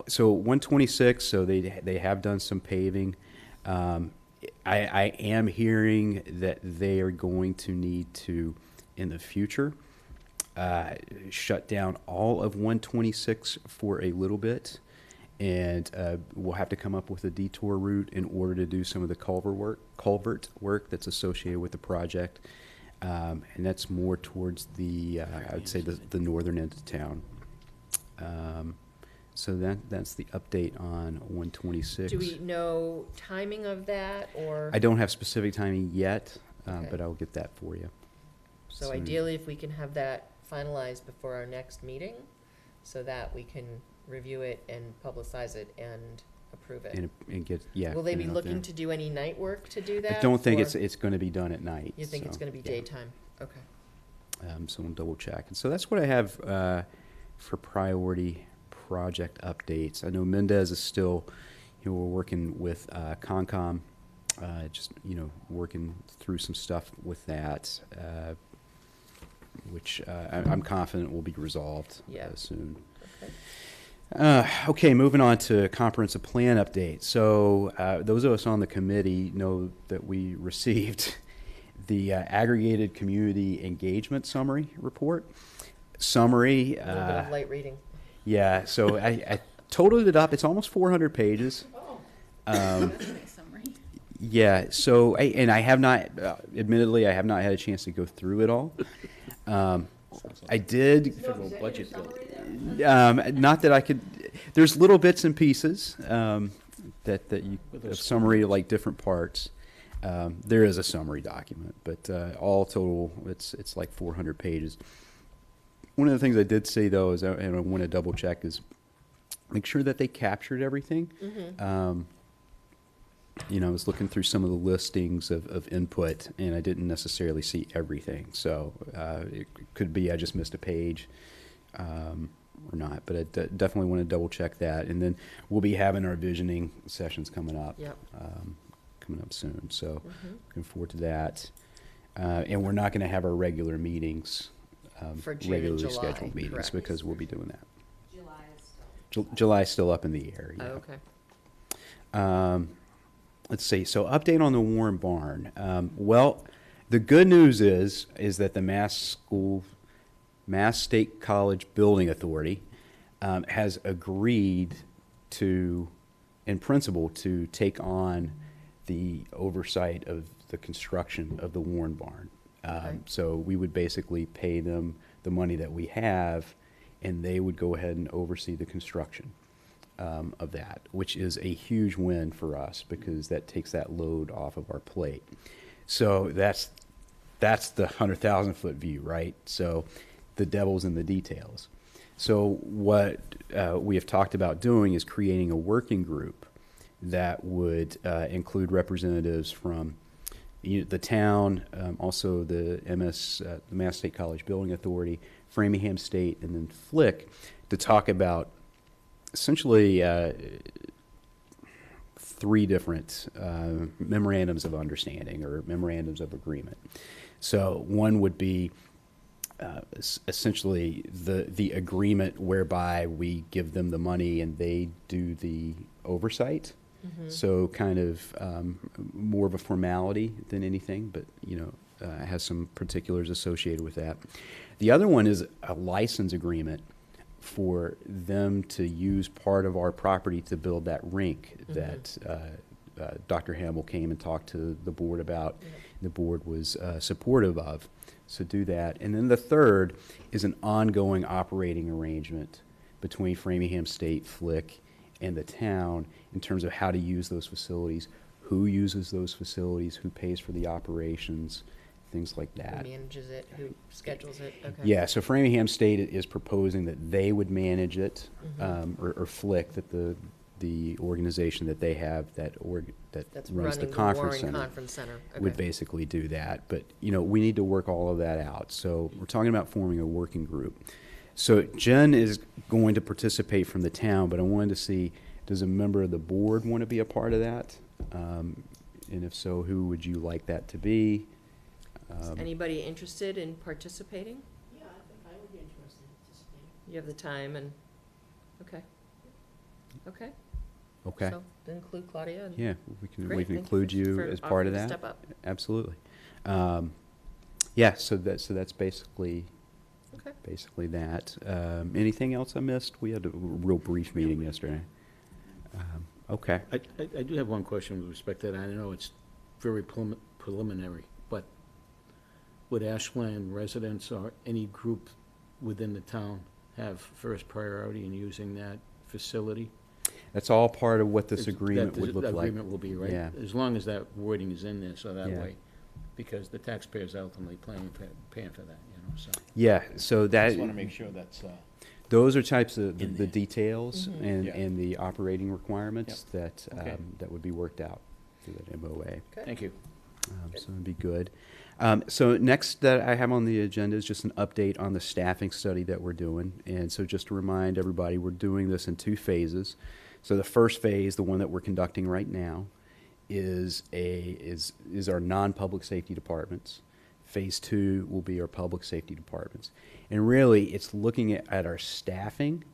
So 126, so they have done some paving. I am hearing that they are going to need to, in the future, shut down all of 126 for a little bit, and we'll have to come up with a detour route in order to do some of the culvert work that's associated with the project. And that's more towards the, I would say, the northern end of town. So that's the update on 126. Do we know timing of that, or? I don't have specific timing yet, Okay. but I'll get that for you. So soon. ideally, if we can have that finalized before our next meeting, so that we can review it and publicize it and approve it. And get, yeah. Will they get be it out looking there. to do any night work to do that? I don't think or it's going to be done at night. You think it's so, gonna be yeah. daytime? Okay. So we'll double check. And so that's what I have for priority project updates. I know Mendez is still, we're working with Concom, just, working through some stuff with that, which I'm confident will be resolved Yeah. soon. Okay. Okay, moving on to comprehensive plan update. So those of us on the committee know that we received the aggregated community engagement summary report. Summary. A little bit of light reading. Yeah, so I totaled it up. It's almost 400 pages. Yeah, so, I have not, admittedly, I have not had a chance to go through it all. I did, Federal budget bill. not that I could, there's little bits and pieces that you, a summary, like different parts. There is a summary document, but all total, it's like 400 pages. One of the things I did say, though, is, and I want to double check, is make sure that they captured everything. Mm-hmm. I was looking through some of the listings of input, and I didn't necessarily see everything. So it could be I just missed a page or not, but I definitely want to double check that. And then we'll be having our visioning sessions coming up. Yep. Coming up soon. So looking forward to that. And we're not going to have our regular meetings, For June and regularly July, scheduled meetings, correct. because we'll be doing that. July is still up in the air. Oh, Yeah. okay. Let's see. So update on the Warren Barn. Well, the good news is that the Mass State College Building Authority has agreed to, in principle, to take on the oversight of the construction of the Warren Barn. Okay. So we would basically pay them the money that we have, and they would go ahead and oversee the construction of that, which is a huge win for us because that takes that load off of our plate. So that's the 100,000-foot view, right? So the devil's in the details. So what we have talked about doing is creating a working group that would include representatives from the town, also the Mass State College Building Authority, Framingham State, and then Flick, to talk about essentially three different memorandums of understanding or memorandums of agreement. So one would be essentially the agreement whereby we give them the money and they do the oversight. Mm-hmm. So kind of more of a formality than anything, but has some particulars associated with that. The other one is a license agreement for them to use part of our property to build that rink that Dr. Hamill came and talked to the board about. Yeah. The board was supportive of. So do that. And then the third is an ongoing operating arrangement between Framingham State, Flick, and the town in terms of how to use those facilities, who uses those facilities, who pays for the operations, things like that. Who manages it? Who schedules it? Okay. Yeah, so Framingham State is proposing that they would manage it, or Flick, that the organization that they have that That's runs the running conference Warren center Conference Center. would Okay. basically do that. But we need to work all of that out. So we're talking about forming a working group. So Jen is going to participate from the town, but I wanted to see, does a member of the board want to be a part of that? And if so, who would you like that to be? Is anybody interested in participating? Yeah, I think I would be interested in participating. You have the time and, okay. Okay. Okay. So include Claudia and. Yeah, we can Great, thank you include you for as part of offering to that. step up. Absolutely. Yeah, so that's basically Okay. that. Anything else I missed? We had a real brief meeting yesterday. Okay. I do have one question with respect to that. I know it's very preliminary, but would Ashland residents or any group within the town have first priority in using that facility? That's all part of what this Is- agreement that would look the like. agreement will be, right? Yeah. As long as that wording is in there, so that Yeah. way, because the taxpayer's ultimately paying for that, so. Yeah, so that, Just want to make sure that's, those are types of In the there. details and, Yeah. and the operating requirements that, Okay. that would be worked out through that MOA. thank you. So it'd be good. So next that I have on the agenda is just an update on the staffing study that we're doing. And so just to remind everybody, we're doing this in 2 phases. So the first phase, the one that we're conducting right now, is our non-public safety departments. Phase 2 will be our public safety departments. And really, it's looking at our staffing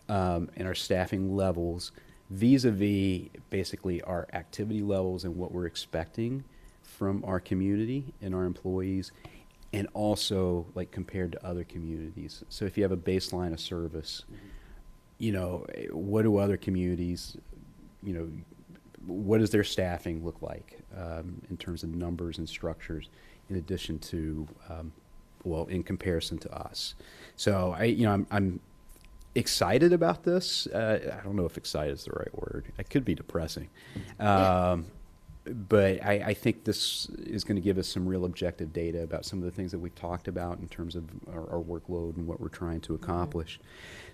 and our staffing levels vis-a-vis basically our activity levels and what we're expecting from our community and our employees, and also like compared to other communities. So if you have a baseline of service, you know, what do other communities, you know, what does their staffing look like in terms of numbers and structures, in addition to, well, in comparison to us. So I'm excited about this. I don't know if excited is the right word. It could be depressing. But I think this is going to give us some real objective data about some of the things that we've talked about in terms of our workload and what we're trying to accomplish.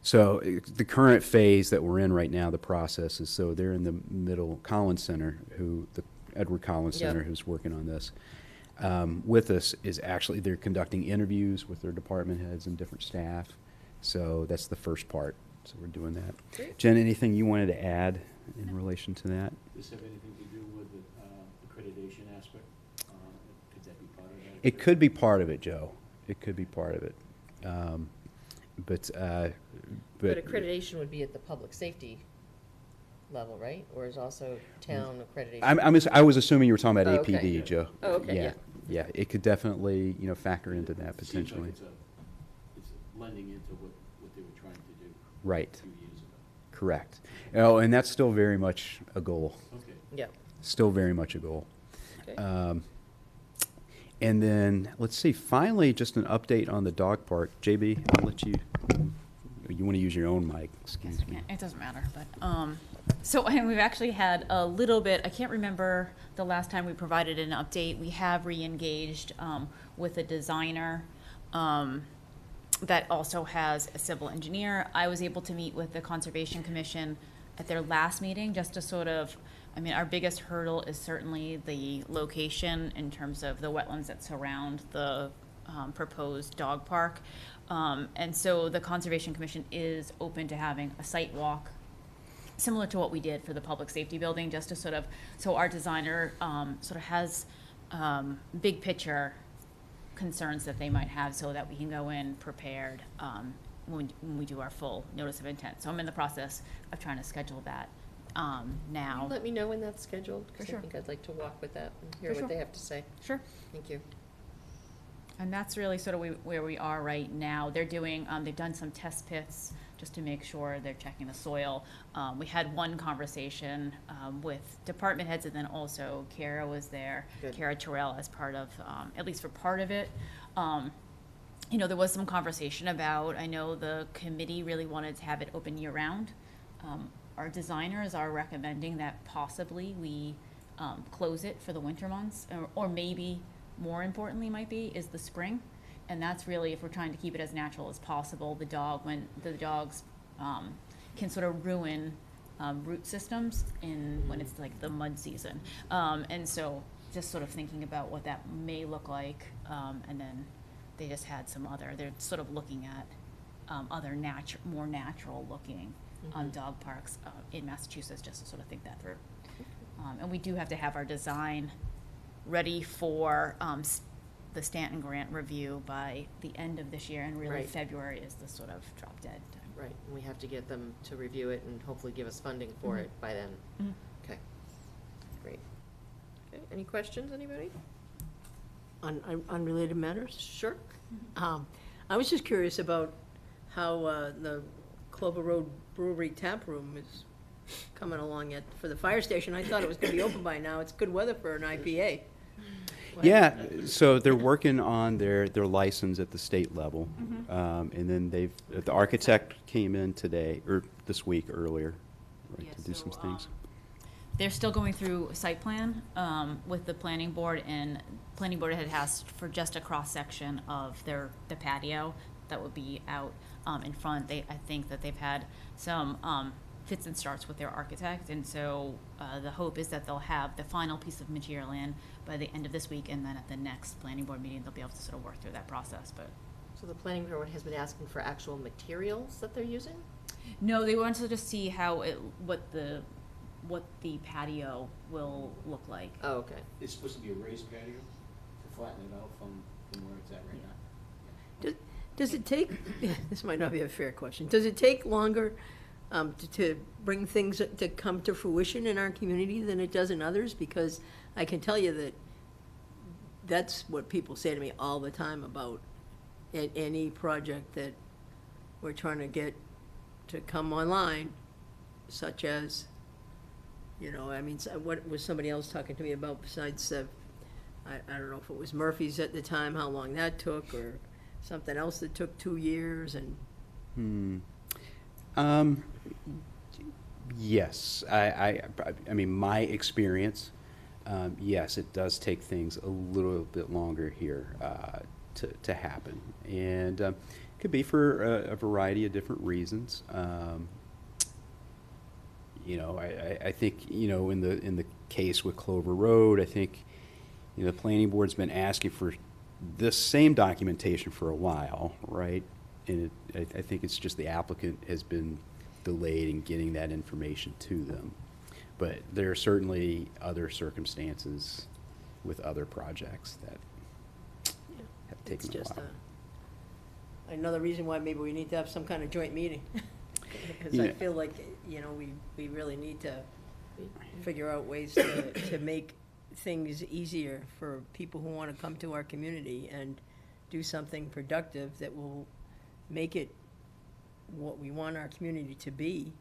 So the current phase that we're in right now, the process is, so they're in the middle, Collins Center, the Edward Collins Center, who's working on this with us, is actually, they're conducting interviews with their department heads and different staff. So that's the first part. So we're doing that. Great. Jen, anything you wanted to add in relation to that? Does this have anything to do with the accreditation aspect? Could that be part of that? It could be part of it, Joe. It could be part of it. But But accreditation would be at the public safety level, right? Or is also town accreditation? I was assuming you were talking about Oh, okay. APD, Joe. Oh, okay, yeah. Yeah, it could definitely, factor into that It seems like potentially. it's lending into what they were trying to do Right, a few years ago. correct. Oh, and that's still very much a goal. Okay. Yeah. Still very much a goal. Okay. And then, let's see, finally, just an update on the dog park. JB, I'll let you want to use your own mic, excuse me. It doesn't matter, but, so and we've actually had a little bit, I can't remember the last time we provided an update. We have re-engaged with a designer that also has a civil engineer. I was able to meet with the Conservation Commission at their last meeting just to sort of, our biggest hurdle is certainly the location in terms of the wetlands that surround the proposed dog park. And so the Conservation Commission is open to having a site walk, similar to what we did for the public safety building, just to so our designer sort of has big picture concerns that they might have, so that we can go in prepared when we do our full notice of intent. So I'm in the process of trying to schedule that now. Can you let me know when that's scheduled? Because Sure. I think I'd like to walk with that and hear For what sure. they have to say. Sure. Thank you. And that's really sort of where we are right now. They're doing, they've done some test pits just to make sure they're checking the soil. We had one conversation with department heads, and then also Kara was there, Good. Kara Terrell, as part of, at least for part of it. There was some conversation about, I know the committee really wanted to have it open year-round. Our designers are recommending that possibly we close it for the winter months, or maybe more importantly might be, is the spring. And that's really, if we're trying to keep it as natural as possible, when the dogs can sort of ruin root systems when it's like the mud season. And so just sort of thinking about what that may look like. And then they just had they're sort of looking at other more natural looking dog parks in Massachusetts, just to sort of think that through. And we do have to have our design ready for the Stanton grant review by the end of this year, and really Right. February is the sort of drop dead time. Right, and we have to get them to review it and hopefully give us funding for it by then. Okay, great. Okay, any questions, anybody? On unrelated matters? Sure. I was just curious about how the Clover Road Brewery tap room is coming along for the fire station. I thought it was going to be open by now. It's good weather for an IPA. Yeah, so they're working on their license at the state level. And then the architect came in today, or this week earlier, right, Yeah, to do some so, things. They're still going through site plan with the planning board, and planning board had asked for just a cross section of the patio that would be out in front. I think that they've had some fits and starts with their architect, and so the hope is that they'll have the final piece of material in by the end of this week, and then at the next planning board meeting they'll be able to sort of work through that process. But So the planning board has been asking for actual materials that they're using? no, they wanted to just see what the patio will look like. Oh, okay. It's supposed to be a raised patio to flatten it out from where it's at right now. Does it take, this might not be a fair question, does it take longer to bring things to come to fruition in our community than it does in others? Because I can tell you that that's what people say to me all the time about any project that we're trying to get to come online, such as, I mean, what was somebody else talking to me about besides, I don't know if it was Murphy's at the time, how long that took, or something else that took 2 years, and Yes, I mean, my experience, yes, it does take things a little bit longer here to happen, and it could be for a variety of different reasons. I think in the case with Clover Road, I think the planning board's been asking for this same documentation for a while, right? And I think it's just the applicant has been delayed in getting that information to them. But there are certainly other circumstances with other projects that have it's taken a just while. another reason why maybe we need to have some kind of joint meeting. Because I feel like, we really need to figure out ways to make things easier for people who want to come to our community and do something productive that will make it what we want our community to be,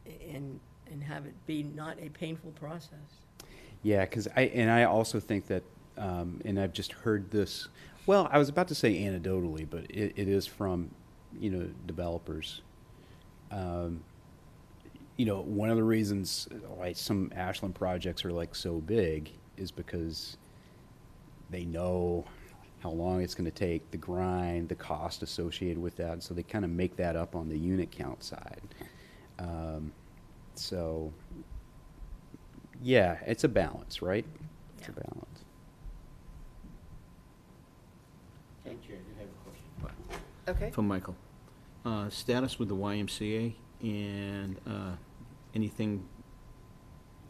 and have it be not a painful process. Yeah, because I also think that, and I've just heard this, well, I was about to say anecdotally, but it is from, developers. One of the reasons why some Ashland projects are like so big is because they know how long it's going to take, the grind, the cost associated with that, so they kind of make that up on the unit count side. So, yeah, it's a balance, right? It's a balance. Chair, I do have a question. Okay. For Michael. Status with the YMCA and anything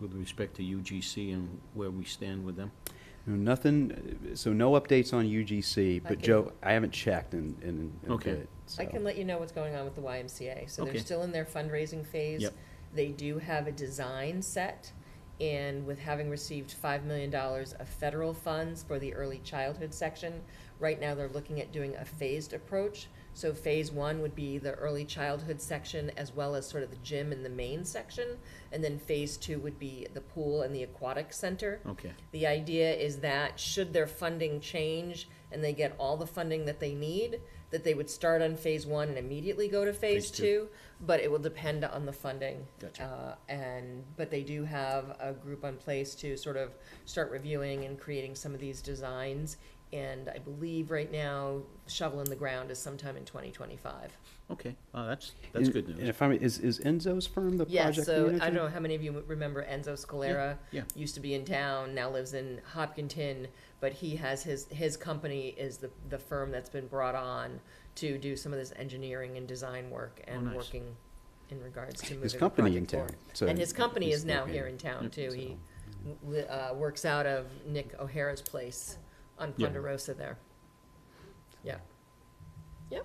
with respect to UGC and where we stand with them? No, nothing, so no updates on UGC, but can- Joe, I haven't checked in a Okay. bit, so. I can let you know what's going on with the YMCA. So they're Okay. still in their fundraising phase. Yep. They do have a design set, and with having received $5 million of federal funds for the early childhood section, right now they're looking at doing a phased approach. So phase one would be the early childhood section as well as sort of the gym and the main section. And then phase two would be the pool and the aquatic center. Okay. The idea is that should their funding change and they get all the funding that they need, that they would start on phase one and immediately go to phase Phase two. two, but it will depend on the funding. Gotcha. But they do have a group in place to sort of start reviewing and creating some of these designs. And I believe right now, shovel in the ground is sometime in 2025. Okay, that's good And news. if is Enzo's firm the Yes, project so manager? I don't know how many of you remember Enzo Scalera. Yeah. Used to be in town, now lives in Hopkinton, but he has his company is the firm that's been brought on to do some of this engineering and design work and nice. working in regards to moving His the company in project town. forward. So And his company he's is now located- here in town Yep. too. So- He works out of Nick O'Hara's place on Yeah. Ponderosa there. Yeah. Yep.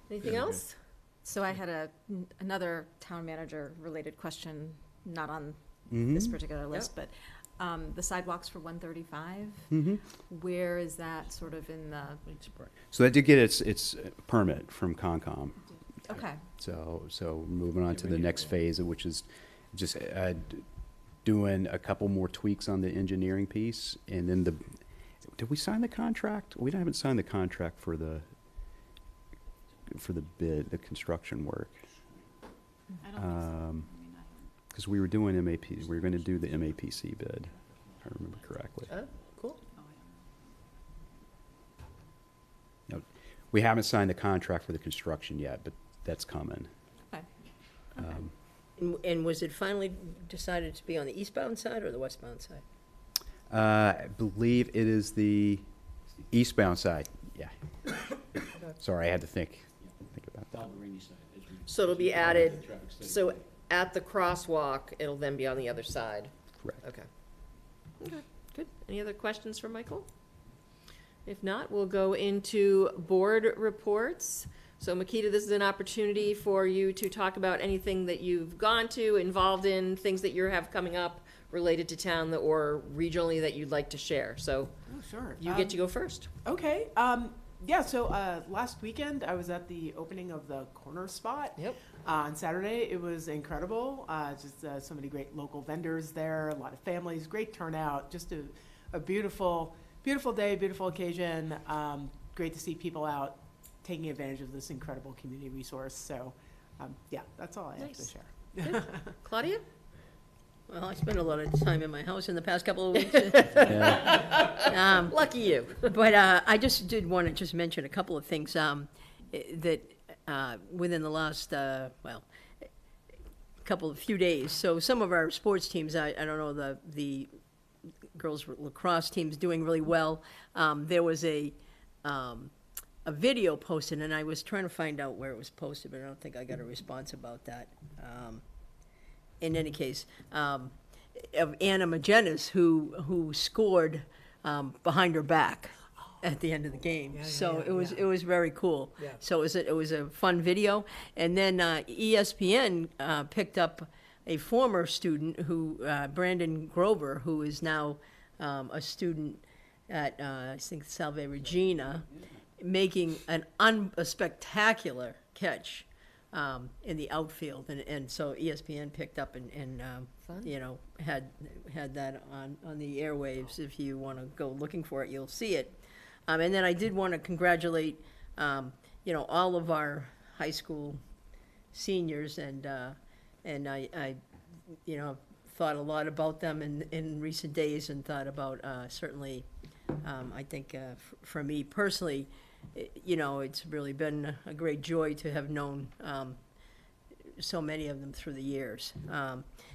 Anything Very good. else? So I had another town manager related question, not on this particular list, but the sidewalks for 135, where is that sort of in the, So that did get its permit from Concom. okay, So moving on to the next phase, which is just doing a couple more tweaks on the engineering piece, and then did we sign the contract? We haven't signed the contract for the bid, the construction work. I don't think so. I mean, Because we were doing MAP, we were going to do the MAPC bid, if I remember correctly. Oh, cool. No, we haven't signed the contract for the construction yet, but that's coming. Okay. And was it finally decided to be on the eastbound side or the westbound side? I believe it is the eastbound side, yeah. Sorry, I had to think about that. So it'll be added, so at the crosswalk, it'll then be on the other side? Correct. Okay. Okay, good. Any other questions for Michael? If not, we'll go into board reports. So Makita, this is an opportunity for you to talk about anything that you've gone to, involved in, things that you have coming up related to town or regionally that you'd like to share. So Oh, sure. you get to go first. Okay. Yeah, so last weekend I was at the opening of the Corner Spot. Yep. On Saturday. It was incredible. Just so many great local vendors there, a lot of families, great turnout. Just a beautiful, beautiful day, beautiful occasion. Great to see people out taking advantage of this incredible community resource. So, yeah, that's all I have to share. Good. Claudia? Well, I spent a lot of time in my house in the past couple of weeks. Lucky you. But I just did want to just mention a couple of things that within the last, few days. So some of our sports teams, I don't know, the girls lacrosse team's doing really well. There was a video posted, and I was trying to find out where it was posted, but I don't think I got a response about that. In any case, of Anna Magenis, who scored behind her back at the end of the game. It was very cool. Yeah. So it was a fun video. And then ESPN picked up a former student Brandon Grover, who is now a student at I think Salve Regina, making a spectacular catch in the outfield, and so ESPN picked up and had that on the airwaves. If you want to go looking for it, you'll see it. And then I did want to congratulate all of our high school seniors, and I thought a lot about them in recent days, and thought about certainly I think for me personally, it's really been a great joy to have known so many of them through the years.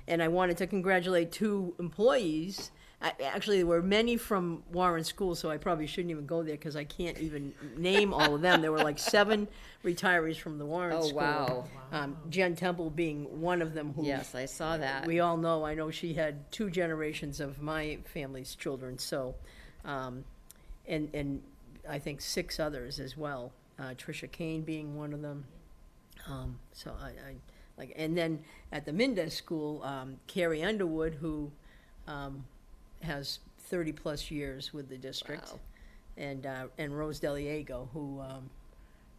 And I wanted to congratulate 2 employees. Actually, there were many from Warren School, so I probably shouldn't even go there because I can't even name all of them. There were like 7 retirees from the Warren School. Wow. Jen Temple being one of them. Who Yes, I saw that. we all know. I know she had 2 generations of my family's children. So, and I think 6 others as well. Tricia Kane being one of them. So I like, and then at the Mendez School, Carrie Underwood, who has 30+ years with the district, Wow. and Rose Deliego, who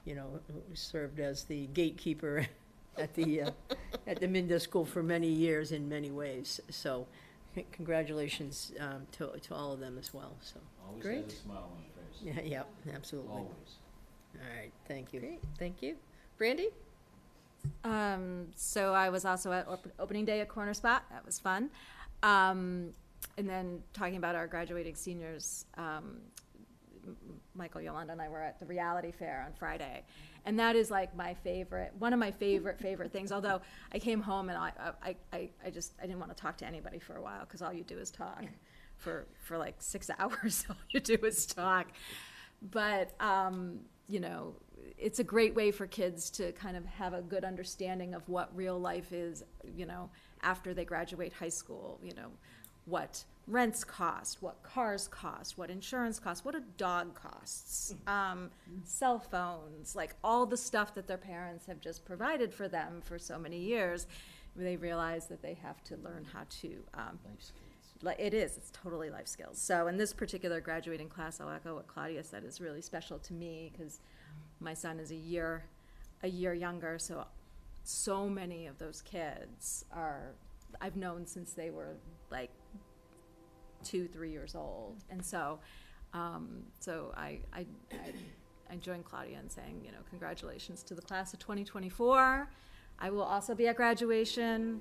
who served as the gatekeeper at the Mendez School for many years in many ways. So, congratulations to all of them as well. So. Always Great. has a smile on your face. Yeah, absolutely. Always. All right, thank you. Great, thank you. Brandy? So I was also at opening day at Corner Spot. That was fun. And then talking about our graduating seniors, Michael, Yolanda, and I were at the Reality Fair on Friday, and that is like one of my favorite things. Although I came home and I didn't want to talk to anybody for a while because all you do is talk for like 6 hours. All you do is talk, but it's a great way for kids to kind of have a good understanding of what real life is, after they graduate high school, what rents cost, what cars cost, what insurance costs, what a dog costs, cell phones, like all the stuff that their parents have just provided for them for so many years. They realize that they have to learn how to, it's totally life skills. So in this particular graduating class, I'll echo what Claudia said, is really special to me because my son is a year younger, so many of those kids are I've known since they were like 2-3 years old. And so, I join Claudia in saying, you know, congratulations to the class of 2024. I will also be at graduation,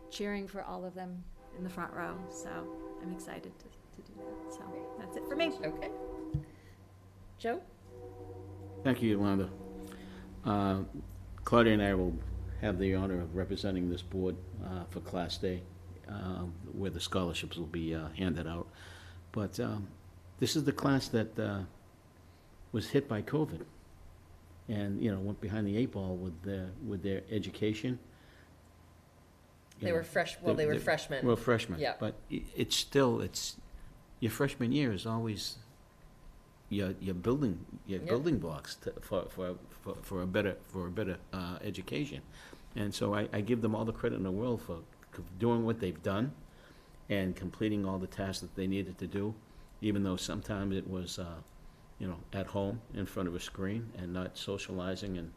cheering for all of them in the front row. So I'm excited to do that. So that's it for me. Okay. Joe? Thank you, Yolanda. Claudia and I will have the honor of representing this board for Class Day, where the scholarships will be handed out. But this is the class that was hit by COVID, and went behind the 8 ball with their education. They were they were freshmen. Well, freshmen. Yeah. But it's your freshman year is always your building blocks for a better education, and so I give them all the credit in the world for doing what they've done and completing all the tasks that they needed to do, even though sometimes it was at home in front of a screen and not socializing and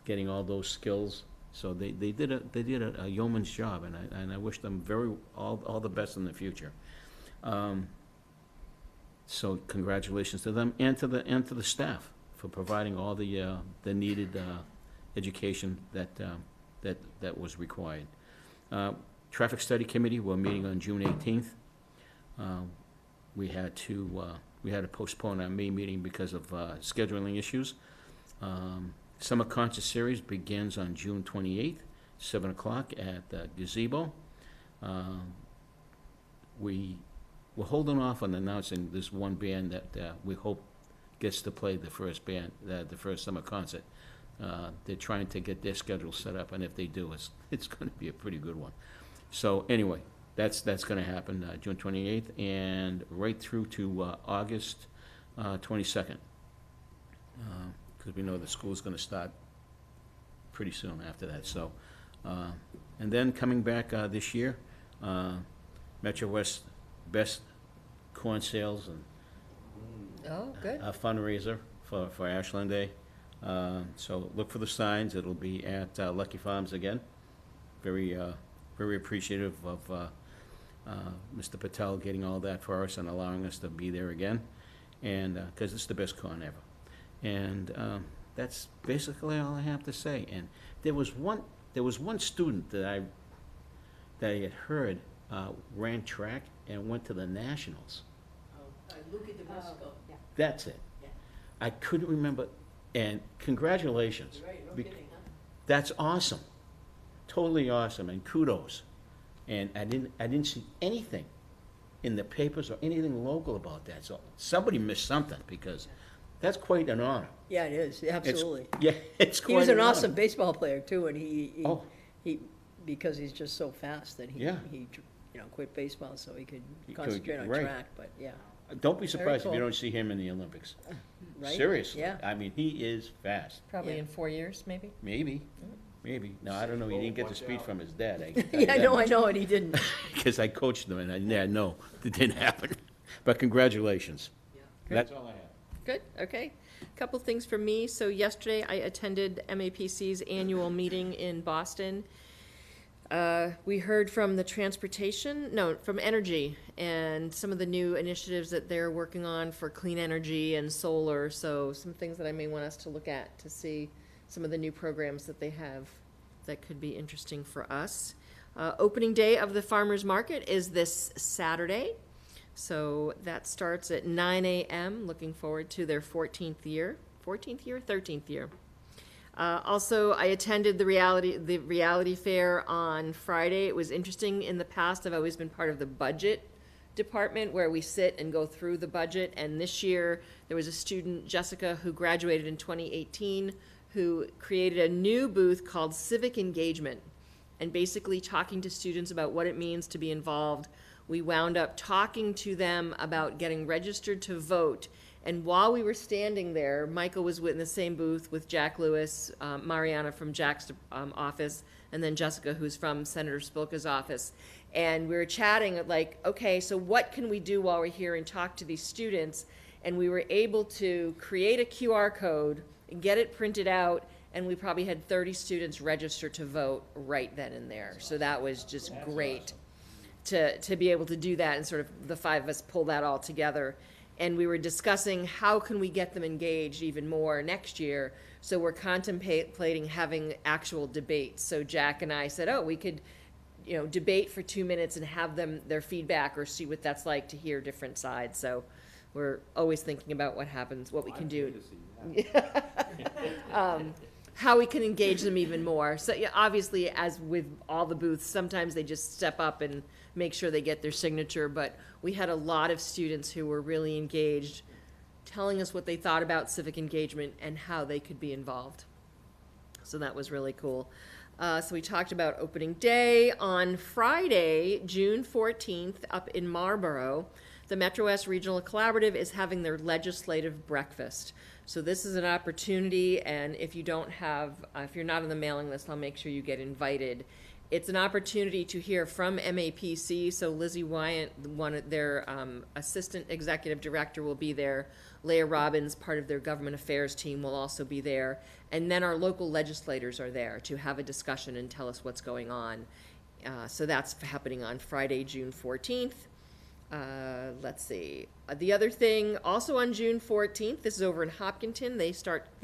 getting all those skills. So they did a yeoman's job, and I wish them all the best in the future. So congratulations to them and to the staff for providing all the needed education that was required. Traffic Study Committee, we're meeting on June 18th. We had to postpone our May meeting because of scheduling issues. Summer Concert Series begins on June 28th, 7 o'clock at the gazebo. We're holding off on announcing this one band that we hope gets to play the first summer concert. They're trying to get their schedule set up, and if they do, it's going to be a pretty good one. So anyway, that's going to happen June 28th and right through to August 22nd, because we know the school's going to start pretty soon after that. So, and then coming back this year, Metro West Best Corn Sales and good. a fundraiser for Ashland Day. So look for the signs. It'll be at Lucky Farms again. Very appreciative of Mr. Patel getting all that for us and allowing us to be there again, and because it's the best corn ever. And that's basically all I have to say. And there was one student that I had heard ran track and went to the nationals. That's it. Yeah. I couldn't remember. And congratulations. Right, no kidding, huh? That's awesome. Totally awesome, and kudos. And I didn't see anything in the papers or anything local about that. So somebody missed something, because that's quite an honor. Yeah, it is, absolutely. It's quite He was an honor. awesome baseball player too, and he because he's just so fast that he Yeah. quit baseball so he could He could- concentrate on right. track, but yeah. Don't be surprised if you cool. don't see him in the Olympics. Right? Seriously. Yeah. I mean, he is fast. Probably Yeah. in 4 years, maybe. Maybe. No, I don't know. He didn't get the speech from his dad. Yeah, I know, and he didn't. Because I coached him, and no, it didn't happen. But congratulations. That's all I have. Good, okay. Couple things from me. So yesterday, I attended MAPC's annual meeting in Boston. We heard from from energy, and some of the new initiatives that they're working on for clean energy and solar. So some things that I may want us to look at to see some of the new programs that they have that could be interesting for us. Opening day of the farmers market is this Saturday. So that starts at 9 a.m. Looking forward to their 13th year. Also, I attended the reality fair on Friday. It was interesting. In the past, I've always been part of the budget department where we sit and go through the budget. And this year, there was a student, Jessica, who graduated in 2018, who created a new booth called Civic Engagement, and basically talking to students about what it means to be involved. We wound up talking to them about getting registered to vote. And while we were standing there, Michael was in the same booth with Jack Lewis, Mariana from Jack's office, and then Jessica, who's from Senator Spilka's office. And we were chatting like, okay, so what can we do while we're here and talk to these students? And we were able to create a QR code, get it printed out, and we probably had 30 students register to vote right then and there. So that was just great to be able to do that, and sort of the 5 of us pull that all together. And we were discussing how can we get them engaged even more next year. So we're contemplating having actual debates. So Jack and I said, oh, we could, debate for 2 minutes and have them their feedback, or see what that's like to hear different sides. So we're always thinking about what happens, what we can do. How we can engage them even more. So yeah, obviously, as with all the booths, sometimes they just step up and make sure they get their signature, but we had a lot of students who were really engaged, telling us what they thought about civic engagement and how they could be involved. So that was really cool. So we talked about opening day. On Friday, June 14th, up in Marlborough, the Metro West Regional Collaborative is having their legislative breakfast. So this is an opportunity, and if you don't have, if you're not on the mailing list, I'll make sure you get invited. It's an opportunity to hear from MAPC. So Lizzie Wyant, one of their assistant executive director, will be there. Leah Robbins, part of their government affairs team, will also be there. And then our local legislators are there to have a discussion and tell us what's going on. So that's happening on Friday, June 14th. Let's see. The other thing, also on June 14th, this is over in Hopkinton, they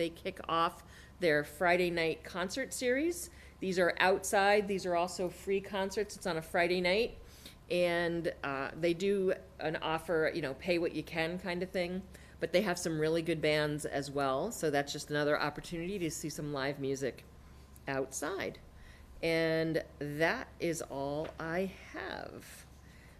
kick off their Friday night concert series. These are outside. These are also free concerts. It's on a Friday night. And they do an offer, pay what you can kind of thing. But they have some really good bands as well. So that's just another opportunity to see some live music outside. And that is all I have.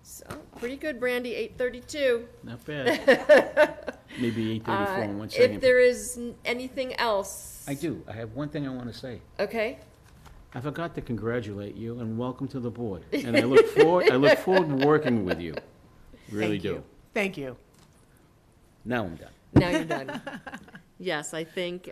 So, pretty good, Brandy, 8:32. Not bad. Maybe 8:34 in 1 second. If there is anything else. I do. I have one thing I want to say. Okay. I forgot to congratulate you and welcome to the board. And I look forward to working with you. Really do. Thank you. Now I'm done. Now you're done. Yes, I think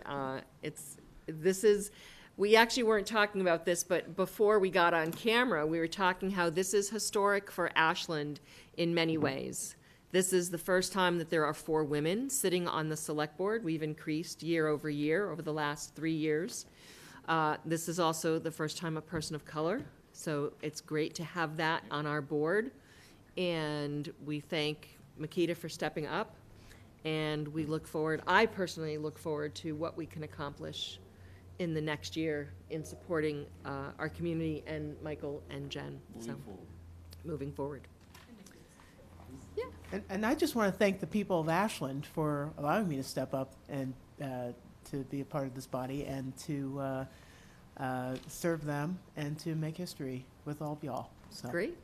we actually weren't talking about this, but before we got on camera, we were talking how this is historic for Ashland in many ways. This is the first time that there are 4 women sitting on the select board. We've increased year over year over the last 3 years. This is also the first time a person of color, so it's great to have that on our board. And we thank Makita for stepping up, and we look forward, I personally look forward to what we can accomplish in the next year in supporting our community and Michael and Jen. Moving forward. Yeah. And I just want to thank the people of Ashland for allowing me to step up and to be a part of this body and to serve them and to make history with all of y'all. So. Great.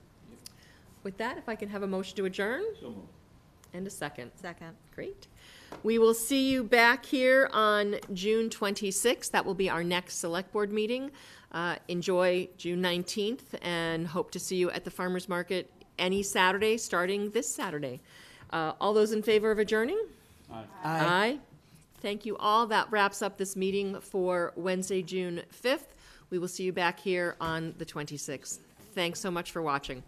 With that, if I can have a motion to adjourn? So moved. And a second. Second. Great. We will see you back here on June 26th. That will be our next select board meeting. Enjoy June 19th and hope to see you at the farmers market any Saturday starting this Saturday. All those in favor of adjourning? Aye. Aye. Thank you all. That wraps up this meeting for Wednesday, June 5th. We will see you back here on the 26th. Thanks so much for watching.